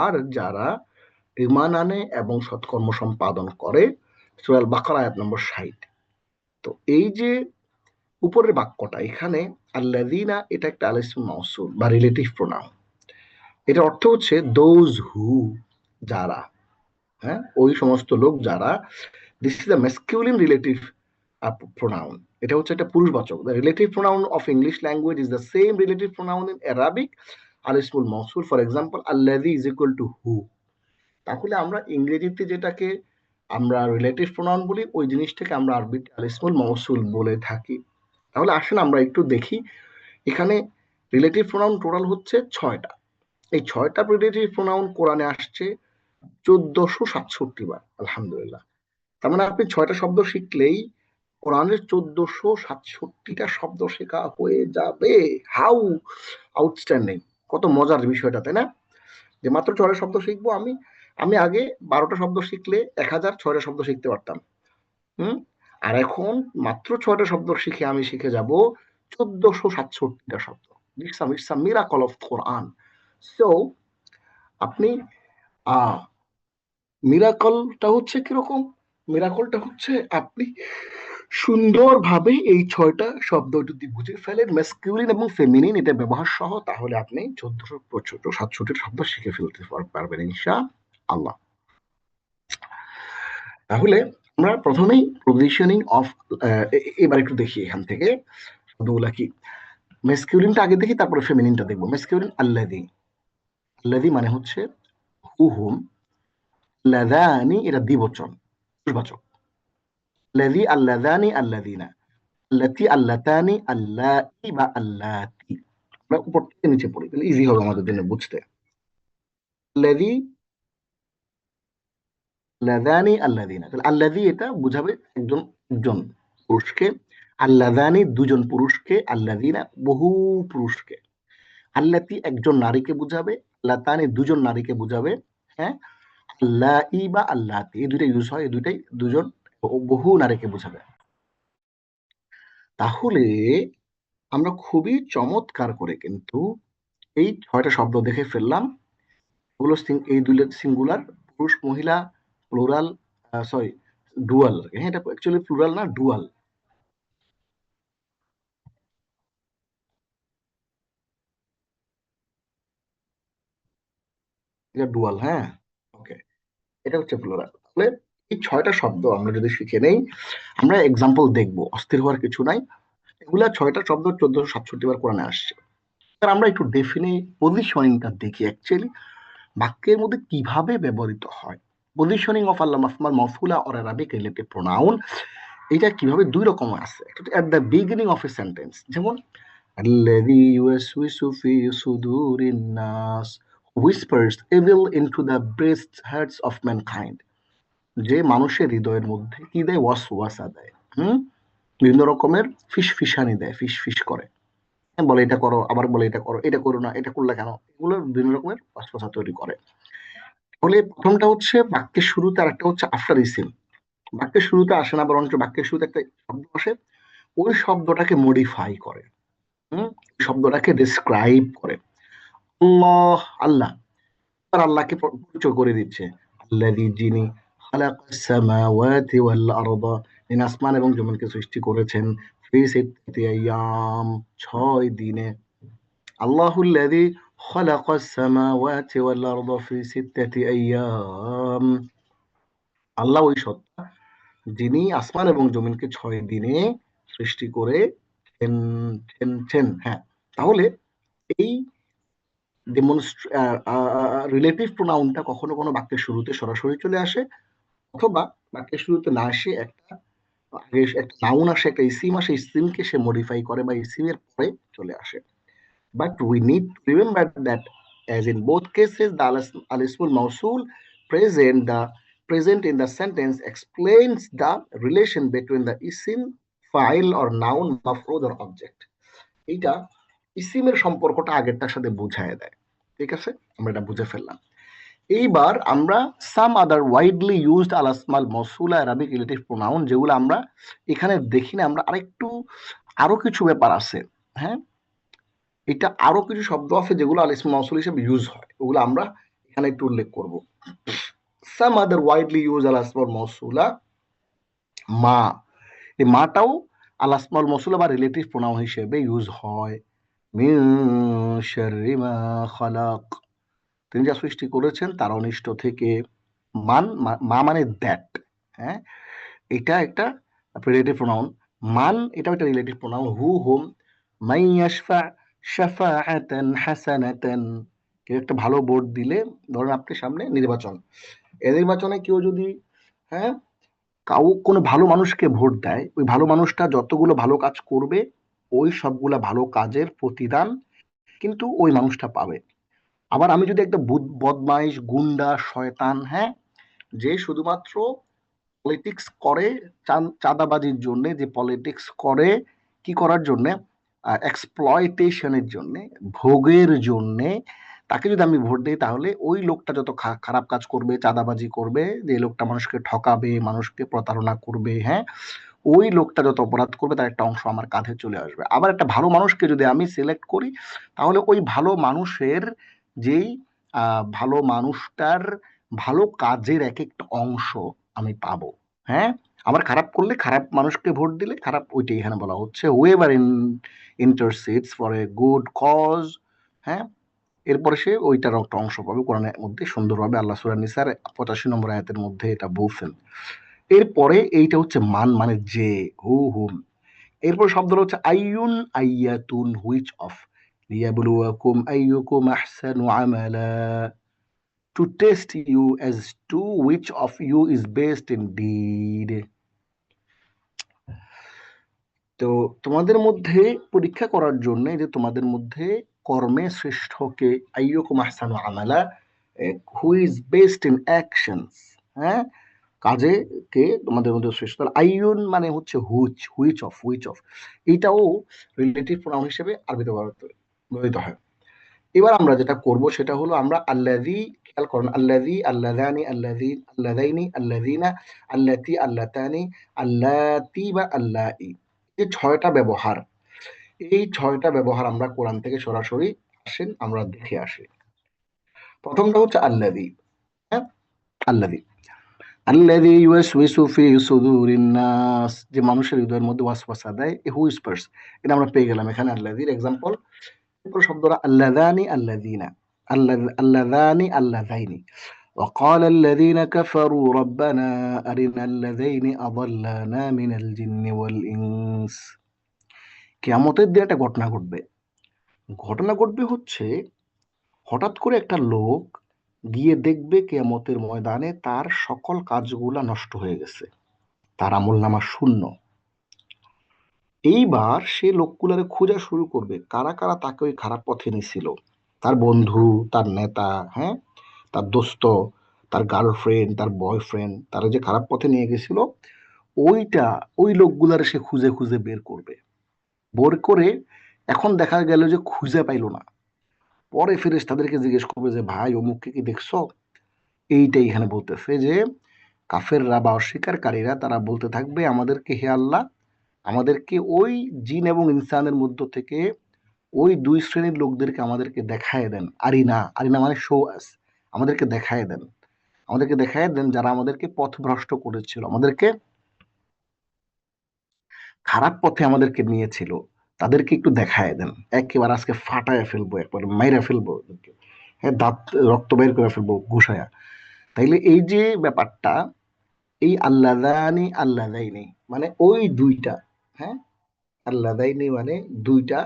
আর যারা ঈমান আনে এবং সৎকর্ম সম্পাদন করে। সূরা আল বাকারা আয়াত নম্বর 60। তো এই যে উপরের বাক্যটা এখানে আল্লাযীনা, এটা একটা আল ইসম মাউসুল বা রিলেটিভ প্রোনাউন। এটার অর্থ হচ্ছে দোজ হু, যারা, হ্যাঁ ওই সমস্ত লোক যারা। This is the masculine relative pronoun. এটা হচ্ছে একটা পুরুষবাচক। The relative pronoun of English language is the same relative pronoun in Arabic al ismul mawsul. For example, alladhi is equal to who. তাহলে আমরা ইংরেজিতে যেটাকে আমরা রিলেটিভ প্রোনাউন বলি, ওই জিনিসটাকে আমরা আরবিতে আল ইসমুল মৌসুল বলে থাকি। তাহলে আসেন আমরা একটু দেখি, এখানে রিলেটিভ প্রোনাউন টোটাল হচ্ছে 6টা। এই 6টা রিলেটিভ প্রোনাউন কোরআনে আসছে 1467 বার, আলহামদুলিল্লাহ। তার মানে আপনি 6টা শব্দ শিখলেই কোরআনের 1467টা শব্দ শেখা হয়ে যাবে। How outstanding! কত মজার বিষয়টা, তাই না? যে মাত্র 6টা শব্দ শিখবো আমি। আমি আগে 12টা শব্দ শিখলে 1006টা শব্দ শিখতে পারতাম। হুম। আর এখন মাত্র 6টা শব্দ শিখে আমি শিখে যাব 1467টা শব্দ। It's a miracle of Quran. So আপনি আহ মিরাকলটা হচ্ছে কিরকম? মিরাকলটা হচ্ছে আপনি সুন্দরভাবে এই 6টা শব্দ যদি বুঝে ফেলেন ম্যাসকিউলিন এবং ফেমিনিন এটা ব্যবহার সহ, তাহলে আপনি 1400 শব্দ শিখে ফেলতে পারবেন ইনশাআল্লাহ। তাহলে আমরা প্রথমেই পজিশনিং অফ, এবার একটু দেখি এখান থেকে শব্দগুলা কি। ম্যাসকিউলিনটা আগে দেখি, তারপরে ফেমিনিনটা দেখবো। ম্যাসকিউলিন আল্লাযী, আল্লাযী মানে হচ্ছে হু হুম, লাযানি এটা দ্বিবচন পুরুষবাচক, লাযী আল্লাযানি আল্লাযীনা, আল্লাতী আল্লাতানি আল্লাই বা আল্লাতি। আমরা উপর থেকে নিচে পড়ি, তাহলে ইজি হবে আমাদের জন্য বুঝতে। আল্লাযী, লাযানি আল্লাযীনা, তাহলে আল্লাযী এটা বুঝাবে একজন একজন পুরুষকে, আল্লাযানি দুজন পুরুষকে, আল্লাযীনা বহু পুরুষকে, আল্লাতি একজন নারীকে বুঝাবে, আল্লাতানি দুজন নারীকে বুঝাবে, হ্যাঁ, আল্লাই বা আল্লাতি এই দুইটা ইউজ হয়, এই দুইটাই দুজন ও বহু নারীকে বুঝাবে। তাহলে আমরা খুবই চমৎকার করে কিন্তু এই 6টা শব্দ দেখে ফেললাম। ওগুলো এই দুইটা সিঙ্গুলার, পুরুষ মহিলা, প্লুরাল, সরি ডুয়াল, হ্যাঁ এটা অ্যাকচুয়ালি প্লুরাল না ডুয়াল, এটা ডুয়াল, হ্যাঁ, ওকে, এটা হচ্ছে প্লুরাল। তাহলে এই 6টা শব্দ আমরা যদি শিখে নেই, আমরা এক্সাম্পল দেখবো, অস্থির হওয়ার কিছু নাই। এগুলা 6টা শব্দ 1467 বার কোরআনে আসছে। এবার আমরা একটু পজিশনিংটা দেখি অ্যাকচুয়ালি বাক্যের মধ্যে কিভাবে ব্যবহৃত হয়। পজিশনিং অফ আল্লাহ মাফমাল মফুলা অর অ্যারাবিক রিলেটিভ প্রোনাউন, এটা কিভাবে দুই রকম আছে। At the beginning of a sentence, যেমন الذي يوسوس في صدور الناس whispers evil into the breast hearts of mankind, যে মানুষের হৃদয়ের মধ্যে কি দেয়, ওয়াসওয়াসা দেয়, বিভিন্ন রকমের ফিসফিসানি দেয়, ফিস করে, হ্যাঁ, বলে এটা করো, আবার বলে এটা করো, এটা করো না, এটা করলে কেন, এগুলো বিভিন্ন রকমের ওয়াসওয়াসা তৈরি করে। তাহলে প্রথমটা হচ্ছে বাক্যের শুরুতে, আর একটা হচ্ছে আফটার ইসিম। বাক্যের শুরুতে আসে না, বরঞ্চ বাক্যের শুরুতে একটা শব্দ আসে, ওই শব্দটাকে মডিফাই করে, শব্দটাকে ডিসক্রাইব করে। আল্লাহ, আল্লাহ, আর আল্লাহকে পরিচয় করে দিচ্ছে, আল্লাযী, যিনি, খালাকাস সামাওয়াতি ওয়াল আরদা, যিনি আসমান এবং জমিনকে সৃষ্টি করেছেন, ফি সিত্তাতি আইয়াম, 6 দিনে। আল্লাহুল্লাযী খালাকাস সামাওয়াতি ওয়াল আরদা ফি সিত্তাতি আইয়াম, আল্লাহ ওই সত্তা যিনি আসমান এবং জমিনকে 6 দিনে সৃষ্টি করে হ্যাঁ। তাহলে এই রিলেটিভ প্রোনাউনটা কখনো কোনো বাক্যের শুরুতে সরাসরি চলে আসে, অথবা বাক্যের শুরুতে না আসে একটা আগে একটা নাউন আসে, একটা ইসিম আসে, ইসিমকে সে মডিফাই করে বা ইসিমের পরে চলে আসে। But we need to remember that, as in both cases, the al-ismul mawsul present the present in the sentence explains the relation between the isim, file or noun, maf'ul or object. এইটা ইসিমের সম্পর্কটা আগেরটার সাথে বুঝায় দেয়। ঠিক আছে, আমরা এটা বুঝে ফেললাম। এইবার আমরা সাম আদার ওয়াইডলি ইউজড আল আসমাল মসুলা অ্যারাবিক রিলেটিভ প্রোনাউন, যেগুলো আমরা এখানে দেখি না, আমরা আরো কিছু ব্যাপার আছে, হ্যাঁ, এটা আরো কিছু শব্দ আছে যেগুলো আল ইসম মৌসুল হিসেবে ইউজ হয়, ওগুলো আমরা এখানে একটু উল্লেখ করব। সাম আদার ওয়াইডলি ইউজ আল আসমাল মৌসুলা, মা, এই মাটাও আল আসমাল মৌসুলা বা রিলেটিভ প্রোনাউন হিসেবে ইউজ হয়। মিন শাররি মা খালাক, তিনি যা সৃষ্টি করেছেন তার অনিষ্ট থেকে। মা মানে দ্যাট, হ্যাঁ, এটা একটা রিলেটিভ প্রোনাউন। মান এটাও একটা রিলেটিভ প্রোনাউন। হু হুম, মাই ইয়াশফা শাফাআতান হাসানাতান, কেউ একটা ভালো ভোট দিলে, ধরেন আপনি সামনে নির্বাচন, এই নির্বাচনে কেউ যদি, হ্যাঁ, কোনো ভালো মানুষকে ভোট দেয়, ওই ভালো মানুষটা যতগুলো ভালো কাজ করবে ওই সবগুলা ভালো কাজের প্রতিদান কিন্তু ওই মানুষটা পাবে। আবার আমি যদি একটা বদমাইশ, গুন্ডা, শয়তান, হ্যাঁ, যে শুধুমাত্র পলিটিক্স করে, চাঁদাবাজির জন্য, যে পলিটিক্স করে কি করার জন্য, এক্সপ্লয়টেশনের জন্য, ভোগের জন্য, তাকে যদি আমি ভোট দিই, তাহলে ওই লোকটা যত খারাপ কাজ করবে, চাঁদাবাজি করবে, যে লোকটা মানুষকে ঠকাবে, মানুষকে প্রতারণা করবে, হ্যাঁ, ওই লোকটা যত অপরাধ করবে তার একটা অংশ আমার কাঁধে চলে আসবে। আবার একটা ভালো মানুষকে যদি আমি সিলেক্ট করি, তাহলে ওই ভালো মানুষের যেই ভালো মানুষটার ভালো কাজের এক একটা অংশ আমি পাবো, হ্যাঁ। আবার খারাপ করলে, খারাপ মানুষকে ভোট দিলে খারাপ, ওইটাই এখানে বলা হচ্ছে whoever intercedes for a good cause. হ্যাঁ, এরপরে সে ওইটার একটা অংশ পাবে। কোরআনের মধ্যে সুন্দরভাবে আল্লাহ সূরা নিসার 85 নম্বর আয়াতের মধ্যে এটা বলছেন। এরপরে এইটা হচ্ছে মান, মানে যে, হুম। এরপর শব্দটা হচ্ছে আইয়ুন, আইয়াতুন, হুইচ অফ, লিয়াবলুয়াকুম আইয়ুকুম আহসানু আমালা, to test you as to which of you is best indeed। তো তোমাদের মধ্যে পরীক্ষা করার জন্য, যে তোমাদের মধ্যে কর্মে শ্রেষ্ঠকে, আইয়ুকুম আহসানু আমালা, who is best in actions, হ্যাঁ, কাজে কে তোমাদের মধ্যে শ্রেষ্ঠ। তাহলে আইয়ুন মানে হচ্ছে হুইচ অফ, এটাও রিলেটিভ প্রোনাউন হিসেবে আরবিতে ব্যবহৃত হয়। এবার আমরা যেটা করব সেটা হলো আমরা আল্লাযী, খেয়াল করুন, আল্লাযী, আল্লাযানি, আল্লাযাইনি, আল্লাযীনা, আল্লাতী, আল্লাতানি, আল্লাতী বা আল্লাই, এই ছয়টা ব্যবহার, এই ছয়টা ব্যবহার আমরা কোরআন থেকে সরাসরি, আসেন আমরা দেখে আসি। প্রথমটা হচ্ছে আল্লাযী। হ্যাঁ, আল্লাযী, আল্লাযী ইউওয়াসউইসু ফি সুদুরিন নাস, যে মানুষের হৃদয়ের মধ্যে ওয়াসওয়াসা দেয়, হুইসপার্স, এটা আমরা পেয়ে গেলাম এখানে আল্লাযীর এক্সাম্পল। এরপর শব্দটা আল্লাযানি, আল্লাযীনা, আল্লাযানি, আল্লাযাইনি। وقال الذين كفروا ربنا أرنا الذين أضلانا من الجن والإنس। কিয়ামতের দিন একটা ঘটনা ঘটবে। ঘটনা ঘটবে হচ্ছে, হঠাৎ করে একটা লোক গিয়ে দেখবে কিয়ামতের ময়দানে তার সকল কাজগুলা নষ্ট হয়ে গেছে, তার আমলনামা শূন্য। এইবার সে লোকগুলারে খোঁজা শুরু করবে, কারা কারা তাকে ওই খারাপ পথে নিছিল। তার বন্ধু, তার নেতা, হ্যাঁ, তার দোস্ত, তার গার্লফ্রেন্ড, তার বয়ফ্রেন্ড, তারা যে খারাপ পথে নিয়ে গেছিল, ওইটা, ওই লোকগুলার সে খুঁজে খুঁজে বের করবে। বের করে এখন দেখা গেল যে খুঁজে পাইলো না। পরে ফেরেশতাদেরকে জিজ্ঞেস করবে যে ভাই অমুককে কি দেখছো। এইটাই এখানে বলতেছে যে কাফেররা বা অস্বীকারীরা তারা বলতে থাকবে আমাদেরকে, হে আল্লাহ, আমাদেরকে ওই জিন এবং ইনসানের মধ্য থেকে ওই দুই শ্রেণীর লোকদেরকে আমাদেরকে দেখায় দেন। আরিনা, আরিনা মানে শো আস, আমাদেরকে দেখায় দেন, আমাদেরকে দেখায় দেন যারা আমাদেরকে পথভ্রষ্ট করেছিল, আমাদেরকে খারাপ পথে আমাদেরকে নিয়েছিল, তাদেরকে একটু দেখায় দেন। একেবারে আজকে ফাটায় ফেলবো, একবারে মাইরা ফেলবো, হ্যাঁ, দাঁত রক্ত বের করে ফেলবো ঘুষায়া। তাইলে এই যে ব্যাপারটা, এই আল্লাদানি আল্লাদাইনি মানে ওই দুইটা, হ্যাঁ, আল্লাদাইনি মানে দুইটা,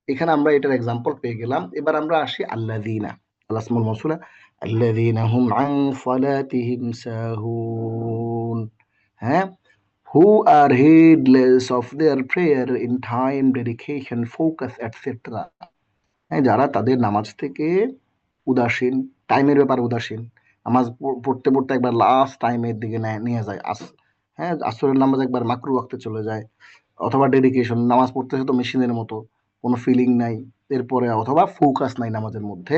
এখানে আমরা এটার এক্সাম্পল পেয়ে গেলাম। এবার আমরা আসি আল্লাযীনা, আল্লাহ ইসমুল মাওসুলা, আল্লাযীনা হুম আন সালাতিহিম সাহুন, হ্যাঁ, who are heedless of their prayer in time, dedication, focus, etc. হ্যাঁ, যারা তাদের নামাজ থেকে উদাসীন, টাইমের ব্যাপারে উদাসীন, নামাজ পড়তে পড়তে একবার লাস্ট টাইমের দিকে নিয়ে যায়, হ্যাঁ, আসরের নামাজ একবার মাকরু ওয়াক্তে চলে যায়, অথবা ডেডিকেশন, নামাজ পড়তেছে তো মেশিনের মতো, কোনো ফিলিং নাই, এরপরে অথবা ফোকাস নাই নামাজের মধ্যে।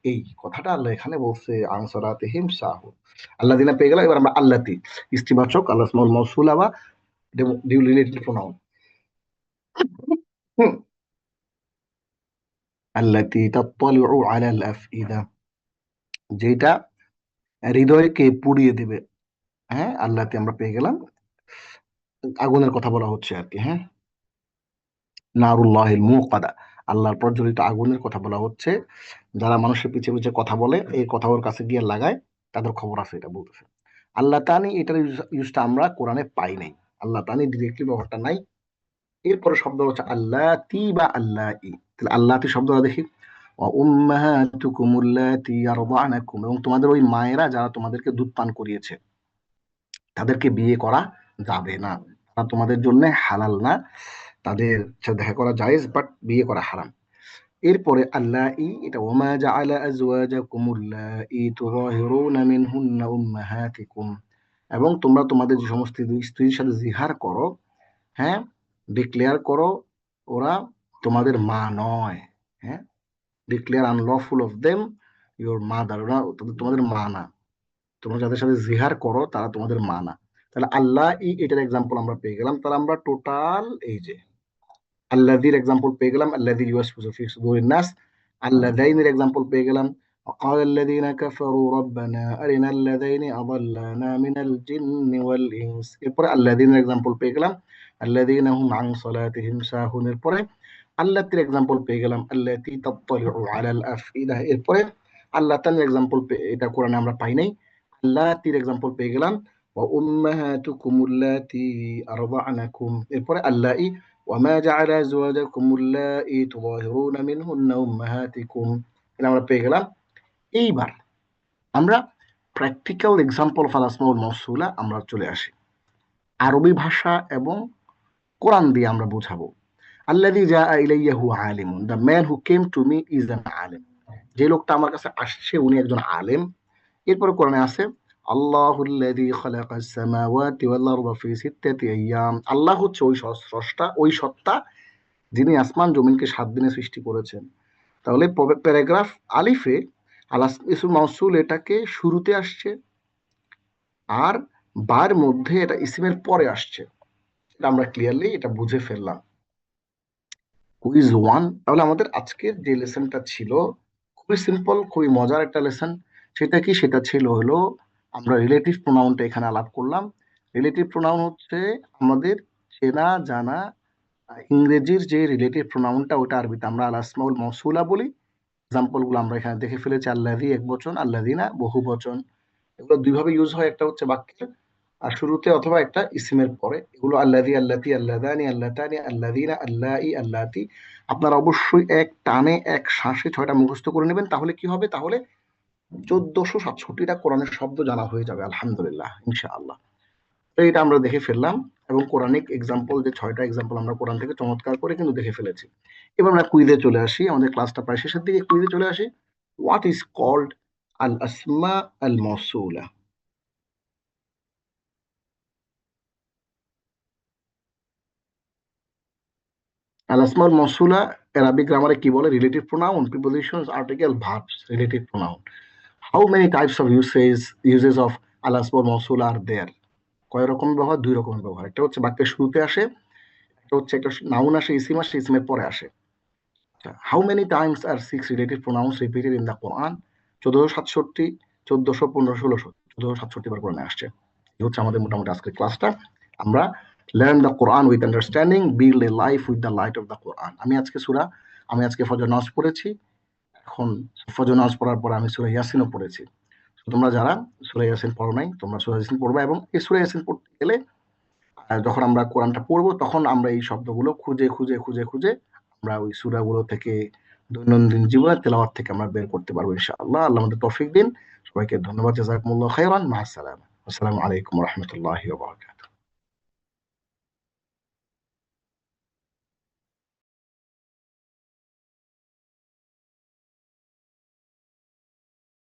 এই কথাটা আল্লাহ এখানে বলছে আনসারাতিহিম সাহু, আল্লাহ দিনা পেয়ে গেল। এবার আমরা আল্লাতি, ইস্তিবাচক, আল্লাহ ইসমুল মাওসুলা বা রিলেটেড প্রোনাউন, আল্লাতি তাত্তালিউ আলাল আফইদা, যেটা হৃদয়কে পুড়িয়ে দিবে। হ্যাঁ, আল্লাহতে আমরা পেয়ে গেলাম, আগুনের কথা বলা হচ্ছে আর কি। হ্যাঁ, নারুল্লাহিল মুকাদা, আল্লাহর প্রজ্বলিত আগুনের কথা বলা হচ্ছে। যারা মানুষের পিছে পিছে কথা বলে, এই কথা ওর কাছে গিয়ে লাগায়, তাদের খবর আছে, এটা বলতেছে। আল্লাহ তানি, এটার ইউজটা আমরা কোরআনে পাই নাই, আল্লাহ তানি ডিরেক্টলি ব্যবহারটা নাই। এরপরে শব্দ হচ্ছে আল্লাহ তি বা আল্লাহ ই। তাহলে আল্লাহ তি শব্দটা দেখি, উম্মাহাতুকুম উল্লাতি আরদানাকুম, এবং তোমাদের ওই মায়েরা যারা তোমাদেরকে দুধ পান করিয়েছে, তাদেরকে বিয়ে করা যাবে না, তারা তোমাদের জন্য হালাল না, তাদের সাথে দেখা করা জায়েজ, বাট বিয়ে করা হারাম। এরপরে আল্লাহ ই, এটা ওমা জাআলা আজওয়াজাকুম উল্লাহি তুযাহিরুনা মিনহুন্না উম্মাহাতিকুম, এবং তোমরা তোমাদের যে সমস্ত স্ত্রীর সাথে জিহার করো, হ্যাঁ, ডিক্লেয়ার করো, ওরা তোমাদের মা নয়, হ্যাঁ, declare unlawful of them your mother, ওরা তোমাদের মা না, তোমরা যাদের সাথে জিহার করো তারা তোমাদের মা না। তাহলে আল্লাহ ই, এটার এক্সাম্পল আমরা পেয়ে গেলাম। তাহলে আমরা টোটাল এই যে আল্লাযীর এক্সাম্পল পেয়ে গেলাম, আল্লাযী ইউওয়াসওয়িসু ফি সুদুরিন নাস, আল্লাযাইনির এক্সাম্পল পেয়ে গেলাম, وقال الذين كفروا ربنا أرنا الذين أضلانا من الجن والإنس এরপরে الذين এক্সাম্পল পেয়ে গেলাম الذين هم عن صلاتهم ساهون এরপরে আল্লাহর এক্সাম্পল পেয়ে গেলাম আল্লাতী তাত্তালিউ আলাল আফইদা এরপরে আল্লাহ তাআলার এক্সাম্পল এটা কোরআনে আমরা পাই নাই আল্লাহর এক্সাম্পল পেয়ে গেলাম ওয়া উম্মাহাতুকুম আল্লাতী আরদা'নাকুম এরপরে আল্লাহি ওয়া মা জাআলা আজওয়াজাকুম আল্লাতী তুযাহিরুনা মিনহুন্না উম্মাহাতিকুম এটা আমরা পেয়ে গেলাম। এইবার আমরা প্র্যাকটিক্যাল এক্সাম্পল অফ আল আসমাউল মাওসুলা আমরা চলে আসি আরবি ভাষা এবং কোরআন দিয়ে আমরা বোঝাবো। আল্লাযী জাআ ইলাইয়া হুয়া আলিমুন, the man who came to me is an আলিম, যে লোকটা আমার কাছে আসছে উনি একজন আলেম। এরপরে কোরআনে আছে আল্লাহুল্লাযী খালাকাস সামাওয়াতি ওয়াল আরদা ফি সিত্তাতি আইয়াম, আল্লাহ হচ্ছে ওই স্রষ্টা, ওই সত্তা যিনি আসমান জমিনকে 7 দিনে সৃষ্টি করেছেন। তাহলে প্যারাগ্রাফ আলিফে আলাস ইসমুল মাউসুল এটাকে শুরুতে আসছে, আর বার মধ্যে এটা ইসমের পরে আসছে। এটা আমরা ক্লিয়ারলি এটা বুঝে ফেললাম। কুইজ ওয়ান, তাহলে আমাদের আজকের যে লেসনটা ছিল খুবই সিম্পল, খুবই মজার একটা লেসন। সেটা কি? সেটা ছিল হলো আমরা রিলেটিভ প্রোনাউনটা এখানে আলাপ করলাম। রিলেটিভ প্রোনাউন হচ্ছে আমাদের চেনা জানা ইংরেজির যে রিলেটিভ প্রোনাউনটা, ওটা আরবিতে আমরা আল আসমাউল মাউসুলা বলি। এক্সাম্পল গুলো আমরা এখানে দেখে ফেলেছি, আল্লাযী এক বচন, আল্লাযীনা বহু বচন। এগুলো দুইভাবে ইউজ হয়, একটা হচ্ছে বাক্যের আর শুরুতে অথবা একটা ইসিমের পরে। এগুলো আল্লাযী, আল্লাতী, আল্লাযানি, আল্লাতানি, আল্লাযীনা, আল্লাঈ, আল্লাতী। আপনারা অবশ্যই এক টানে এক শ্বাসে 6টা মুখস্থ করে নেবেন, তাহলে কি হবে? তাহলে 1467টা কোরআনের শব্দ জানা হয়ে যাবে আলহামদুলিল্লাহ, ইনশাআল্লাহ। তো এটা আমরা দেখে ফেললাম এবং কোরআনিক এক্সাম্পল যে 6টা এক্সাম্পল আমরা কোরআন থেকে চমৎকার করে কিন্তু দেখে ফেলেছি। এবার আমরা কুইজে চলে আসি, আমাদের ক্লাসটা প্রায় শেষের দিকে, কুইজে চলে আসি। হোয়াট ইজ কল্ড আল আসমা আল মাউসুলা? আল আসমাউল মাউসুলা আরবিক গ্রামারে কি বলে? Relative pronoun, prepositions, article, verbs, relative pronoun. How many types of uses of আল আসমাউল মাউসুলা আর দেয়ার? কয় রকম ব্যবহার? 2 রকমের ব্যবহার। একটা হচ্ছে বাক্যের শুরুতে আসে, একটা হচ্ছে একটা নাউন আসে, ইসিম আসে, ইসিমের পরে আসে। How many times are 6 relative pronouns repeated in the Quran? 1467, 1400, 1500, 1600, 1467 বার কোরআনে আসছে। এই হচ্ছে আমাদের মোটামুটি আজকের ক্লাসটা। আমরা learn the Quran with understanding, build a life with the light of the Quran. আমি আজকে ফজর নামাজ পড়েছি। এখন ফজর নামাজ পড়ার পর আমি সূরা ইয়াসিনও পড়েছি। তোমরা যারা সূরা ইয়াসিন পড়ো নাই, তোমরা সূরা ইয়াসিন পড়বা, এবং এই সূরা ইয়াসিন পড়তে গেলে যখন আমরা কোরআনটা পড়বো তখন আমরা এই শব্দগুলো খুঁজে খুঁজে খুঁজে খুঁজে আমরা ওই সূরাগুলো থেকে দৈনন্দিন জীবনে তেলাওয়াত থেকে আমরা বের করতে পারবো ইনশাআল্লাহ। আল্লাহ আমাদের তৌফিক দিন। সবাইকে ধন্যবাদ। জাযাকুমুল্লাহু খাইরান। মা আসসালামা। আসসালামু আলাইকুম ওয়া রাহমাতুল্লাহি ওয়া বারাকাতুহু।